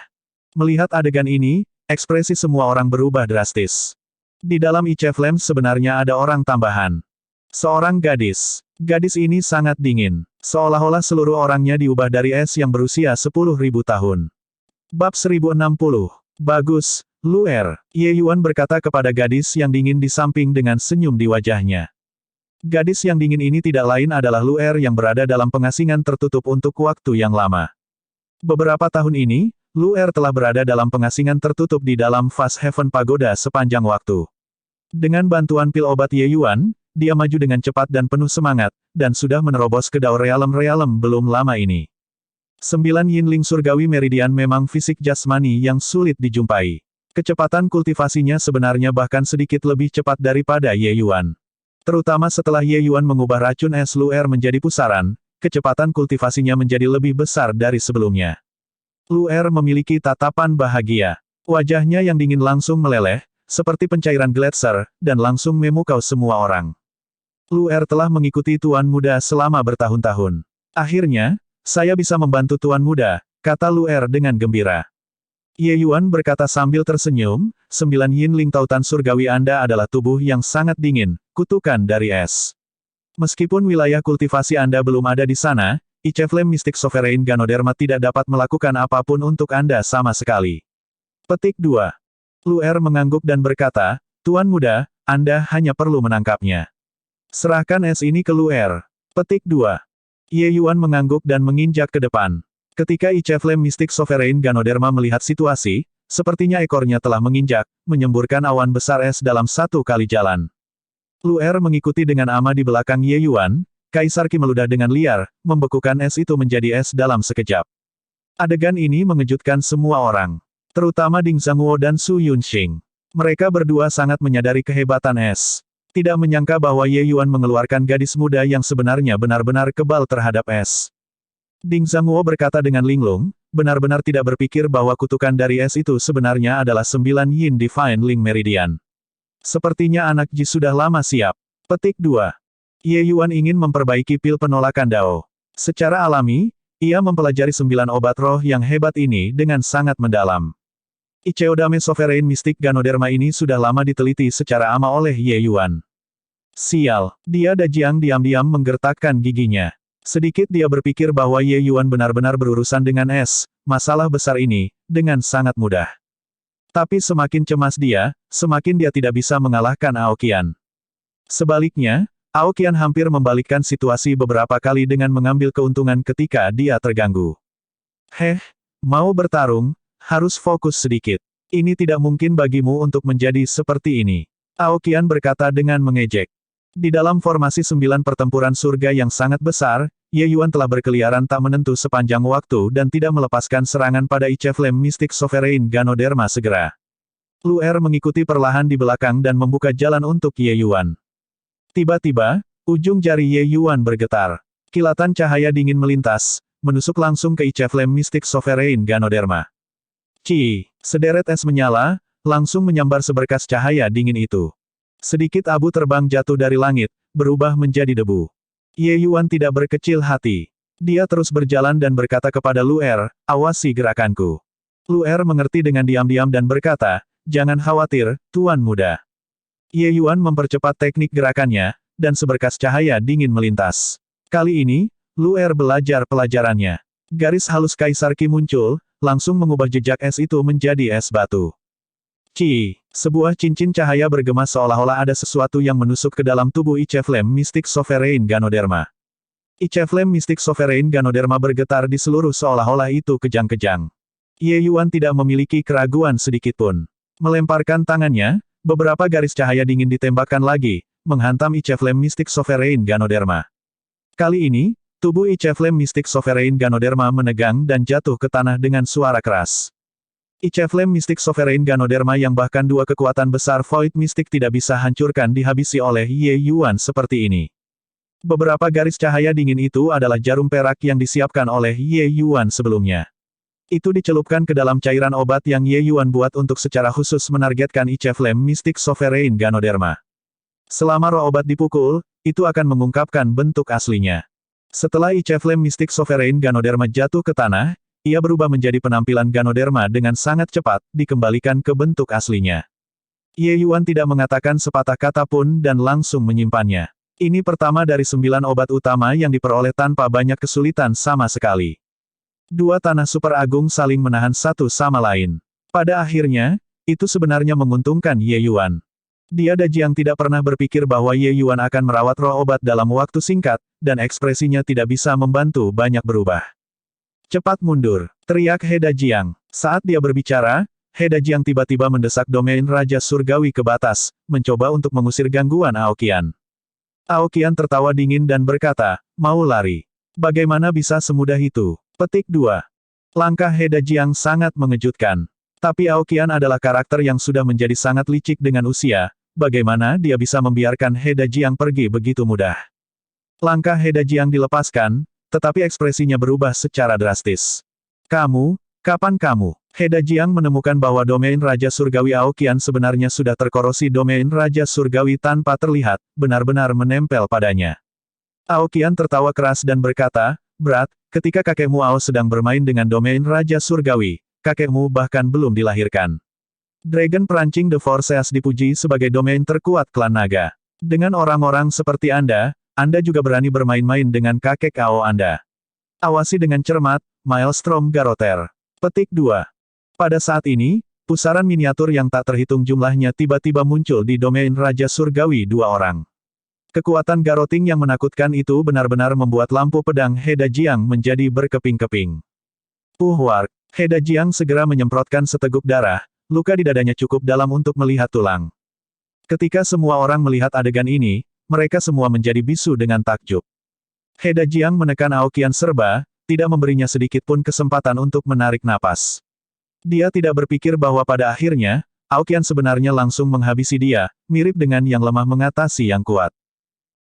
Melihat adegan ini, ekspresi semua orang berubah drastis. Di dalam Ice Flames sebenarnya ada orang tambahan. Seorang gadis. Gadis ini sangat dingin. Seolah-olah seluruh orangnya diubah dari es yang berusia 10.000 tahun. Bab 1060. Bagus, Luer. Ye Yuan berkata kepada gadis yang dingin di samping dengan senyum di wajahnya. Gadis yang dingin ini tidak lain adalah Luer yang berada dalam pengasingan tertutup untuk waktu yang lama. Beberapa tahun ini, Luer telah berada dalam pengasingan tertutup di dalam Fast Heaven Pagoda sepanjang waktu. Dengan bantuan pil obat Ye Yuan, dia maju dengan cepat dan penuh semangat, dan sudah menerobos ke Dao Realm belum lama ini. 9 Yinling Surgawi Meridian memang fisik jasmani yang sulit dijumpai. Kecepatan kultivasinya sebenarnya bahkan sedikit lebih cepat daripada Ye Yuan. Terutama setelah Ye Yuan mengubah racun es Luer menjadi pusaran, kecepatan kultivasinya menjadi lebih besar dari sebelumnya. Luer memiliki tatapan bahagia. Wajahnya yang dingin langsung meleleh, seperti pencairan gletser, dan langsung memukau semua orang. Luer telah mengikuti Tuan Muda selama bertahun-tahun. Akhirnya, saya bisa membantu Tuan Muda, kata Luer dengan gembira. Ye Yuan berkata sambil tersenyum, 9 Yinling Tautan Surgawi Anda adalah tubuh yang sangat dingin, kutukan dari es. Meskipun wilayah kultivasi Anda belum ada di sana, Ice Flame Mystic Sovereign Ganoderma tidak dapat melakukan apapun untuk Anda sama sekali. Petik 2. Luer mengangguk dan berkata, Tuan Muda, Anda hanya perlu menangkapnya. Serahkan es ini ke Luer. Petik 2. Ye Yuan mengangguk dan menginjak ke depan. Ketika Ice Flame Mystic Sovereign Ganoderma melihat situasi, sepertinya ekornya telah menginjak, menyemburkan awan besar es dalam satu kali jalan. Luer mengikuti dengan ama di belakang Ye Yuan. Kaisar Qi meludah dengan liar, membekukan es itu menjadi es dalam sekejap. Adegan ini mengejutkan semua orang. Terutama Ding Zhanguo dan Su Yunxing. Mereka berdua sangat menyadari kehebatan es. Tidak menyangka bahwa Ye Yuan mengeluarkan gadis muda yang sebenarnya benar-benar kebal terhadap es. Ding Zhanguo berkata dengan linglung, benar-benar tidak berpikir bahwa kutukan dari es itu sebenarnya adalah 9 Yin Divine Ling Meridian. Sepertinya anak Ji sudah lama siap. Petik 2. Ye Yuan ingin memperbaiki pil penolakan Dao. Secara alami, ia mempelajari 9 obat roh yang hebat ini dengan sangat mendalam. Icheodame Sovereign Mystic Ganoderma ini sudah lama diteliti secara ama oleh Ye Yuan. Sial, dia Dajiang diam-diam menggertakkan giginya. Sedikit dia berpikir bahwa Ye Yuan benar-benar berurusan dengan es, masalah besar ini, dengan sangat mudah. Tapi semakin cemas dia, semakin dia tidak bisa mengalahkan Aoqian. Sebaliknya, Aoqian hampir membalikkan situasi beberapa kali dengan mengambil keuntungan ketika dia terganggu. Mau bertarung, harus fokus sedikit. Ini tidak mungkin bagimu untuk menjadi seperti ini. Aoqian berkata dengan mengejek. Di dalam formasi 9 pertempuran surga yang sangat besar, Ye Yuan telah berkeliaran tak menentu sepanjang waktu dan tidak melepaskan serangan pada Ice Flame Mystic Sovereign Ganoderma segera. Luer mengikuti perlahan di belakang dan membuka jalan untuk Ye Yuan. Tiba-tiba, ujung jari Ye Yuan bergetar. Kilatan cahaya dingin melintas, menusuk langsung ke Ice Flame Mystic Sovereign Ganoderma. Sederet es menyala, langsung menyambar seberkas cahaya dingin itu. Sedikit abu terbang jatuh dari langit, berubah menjadi debu. Ye Yuan tidak berkecil hati. Dia terus berjalan dan berkata kepada Luer, awasi gerakanku. Luer mengerti dengan diam-diam dan berkata, jangan khawatir, Tuan Muda. Ye Yuan mempercepat teknik gerakannya, dan seberkas cahaya dingin melintas. Kali ini, Luer belajar pelajarannya. Garis halus Kaisar Qi muncul, langsung mengubah jejak es itu menjadi es batu. Qi, sebuah cincin cahaya bergema seolah-olah ada sesuatu yang menusuk ke dalam tubuh Icheflame Mystic Sovereign Ganoderma. Icheflame Mystic Sovereign Ganoderma bergetar di seluruh seolah-olah itu kejang-kejang. Ye Yuan tidak memiliki keraguan sedikitpun. Melemparkan tangannya, beberapa garis cahaya dingin ditembakkan lagi, menghantam Icheflame Mystic Sovereign Ganoderma. Kali ini, tubuh Icheflame Mystic Sovereign Ganoderma menegang dan jatuh ke tanah dengan suara keras. Icheflame Mystic Sovereign Ganoderma yang bahkan dua kekuatan besar Void Mystic tidak bisa hancurkan dihabisi oleh Ye Yuan seperti ini. Beberapa garis cahaya dingin itu adalah jarum perak yang disiapkan oleh Ye Yuan sebelumnya. Itu dicelupkan ke dalam cairan obat yang Ye Yuan buat untuk secara khusus menargetkan Icheflame Mystic Sovereign Ganoderma. Selama roh obat dipukul, itu akan mengungkapkan bentuk aslinya. Setelah Icheflame Mystic Sovereign Ganoderma jatuh ke tanah, ia berubah menjadi penampilan Ganoderma dengan sangat cepat, dikembalikan ke bentuk aslinya. Ye Yuan tidak mengatakan sepatah kata pun dan langsung menyimpannya. Ini pertama dari 9 obat utama yang diperoleh tanpa banyak kesulitan sama sekali. Dua tanah super agung saling menahan satu sama lain. Pada akhirnya, itu sebenarnya menguntungkan Ye Yuan. Dia Dajiang tidak pernah berpikir bahwa Ye Yuan akan merawat roh obat dalam waktu singkat, dan ekspresinya tidak bisa membantu banyak berubah. Cepat mundur, teriak He Dajiang. Saat dia berbicara, He Dajiang tiba-tiba mendesak domain Raja Surgawi ke batas, mencoba untuk mengusir gangguan Aoqian. Aoqian tertawa dingin dan berkata, mau lari. Bagaimana bisa semudah itu? Petik 2. Langkah He Dajiang sangat mengejutkan. Tapi Aoqian adalah karakter yang sudah menjadi sangat licik dengan usia, bagaimana dia bisa membiarkan He Dajiang pergi begitu mudah? Langkah He Dajiang dilepaskan, tetapi ekspresinya berubah secara drastis. Kamu, kapan kamu? He Dajiang menemukan bahwa domain Raja Surgawi Aoqian sebenarnya sudah terkorosi domain Raja Surgawi tanpa terlihat, benar-benar menempel padanya. Aoqian tertawa keras dan berkata, Brat, ketika kakekmu Ao sedang bermain dengan domain Raja Surgawi, kakekmu bahkan belum dilahirkan. Dragon Perancing The Forces dipuji sebagai domain terkuat klan naga. Dengan orang-orang seperti Anda juga berani bermain-main dengan kakek Ao Anda. Awasi dengan cermat, Maelstrom Garoter. Petik 2. Pada saat ini, pusaran miniatur yang tak terhitung jumlahnya tiba-tiba muncul di domain Raja Surgawi 2 orang. Kekuatan garoting yang menakutkan itu benar-benar membuat lampu pedang He Dajiang menjadi berkeping-keping. Puhwark, He Dajiang segera menyemprotkan seteguk darah, luka di dadanya cukup dalam untuk melihat tulang. Ketika semua orang melihat adegan ini, mereka semua menjadi bisu dengan takjub. He Dajiang menekan Aoqian serba, tidak memberinya sedikit pun kesempatan untuk menarik napas. Dia tidak berpikir bahwa pada akhirnya, Aoqian sebenarnya langsung menghabisi dia, mirip dengan yang lemah mengatasi yang kuat.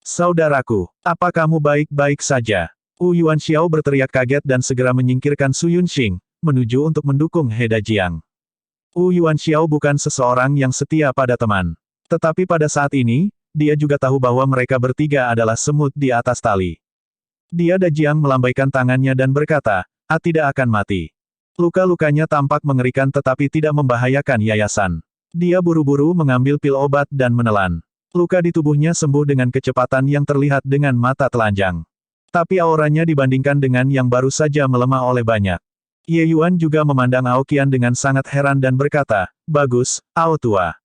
Saudaraku, apa kamu baik-baik saja? Wu Yuanxiao berteriak kaget dan segera menyingkirkan Su Yunxing, menuju untuk mendukung He Dajiang. Wu Yuanxiao bukan seseorang yang setia pada teman. Tetapi pada saat ini, dia juga tahu bahwa mereka bertiga adalah semut di atas tali. Dia Dajiang melambaikan tangannya dan berkata, tidak akan mati. Luka-lukanya tampak mengerikan tetapi tidak membahayakan yayasan. Dia buru-buru mengambil pil obat dan menelan. Luka di tubuhnya sembuh dengan kecepatan yang terlihat dengan mata telanjang. Tapi auranya dibandingkan dengan yang baru saja melemah oleh banyak. Ye Yuan juga memandang Aoqian dengan sangat heran dan berkata, bagus, Ao tua.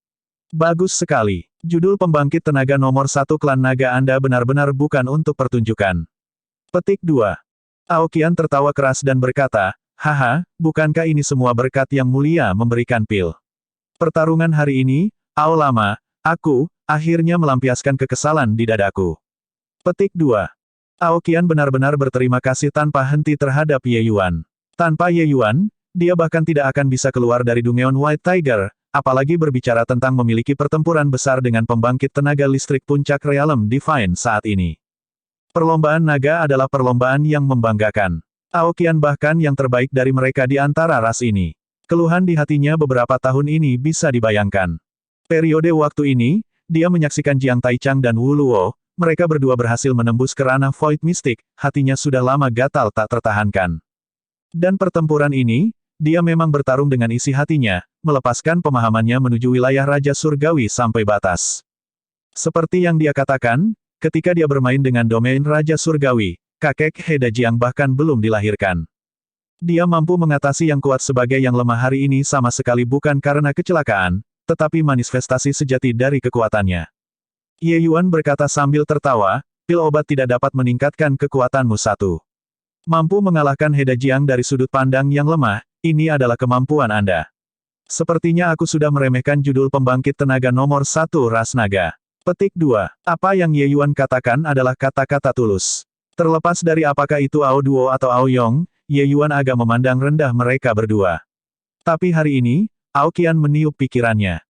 Bagus sekali. Judul pembangkit tenaga nomor 1 klan naga Anda benar-benar bukan untuk pertunjukan. Petik 2. Aoqian tertawa keras dan berkata, haha, bukankah ini semua berkat yang mulia memberikan pil? Pertarungan hari ini, Ao lama, aku, akhirnya melampiaskan kekesalan di dadaku. Petik 2. Aoqian benar-benar berterima kasih tanpa henti terhadap Ye Yuan. Tanpa Ye Yuan, dia bahkan tidak akan bisa keluar dari Dungeon White Tiger, apalagi berbicara tentang memiliki pertempuran besar dengan pembangkit tenaga listrik puncak Realm Divine saat ini. Perlombaan naga adalah perlombaan yang membanggakan. Aoqian bahkan yang terbaik dari mereka di antara ras ini. Keluhan di hatinya beberapa tahun ini bisa dibayangkan. Periode waktu ini, dia menyaksikan Jiang Taichang dan Wu Luo, mereka berdua berhasil menembus ke ranah Void Mystic, hatinya sudah lama gatal tak tertahankan. Dan pertempuran ini, dia memang bertarung dengan isi hatinya, melepaskan pemahamannya menuju wilayah Raja Surgawi sampai batas. Seperti yang dia katakan, ketika dia bermain dengan domain Raja Surgawi, kakek He Dajiang bahkan belum dilahirkan. Dia mampu mengatasi yang kuat sebagai yang lemah hari ini sama sekali bukan karena kecelakaan, tetapi manifestasi sejati dari kekuatannya. Ye Yuan berkata sambil tertawa, pil obat tidak dapat meningkatkan kekuatanmu satu. Mampu mengalahkan He Dajiang dari sudut pandang yang lemah, ini adalah kemampuan Anda. Sepertinya aku sudah meremehkan judul pembangkit tenaga nomor 1 ras naga. Petik 2. Apa yang Ye Yuan katakan adalah kata-kata tulus. Terlepas dari apakah itu Ao Duo atau Ao Yong, Ye Yuan agak memandang rendah mereka berdua. Tapi hari ini, Ao Qian meniup pikirannya.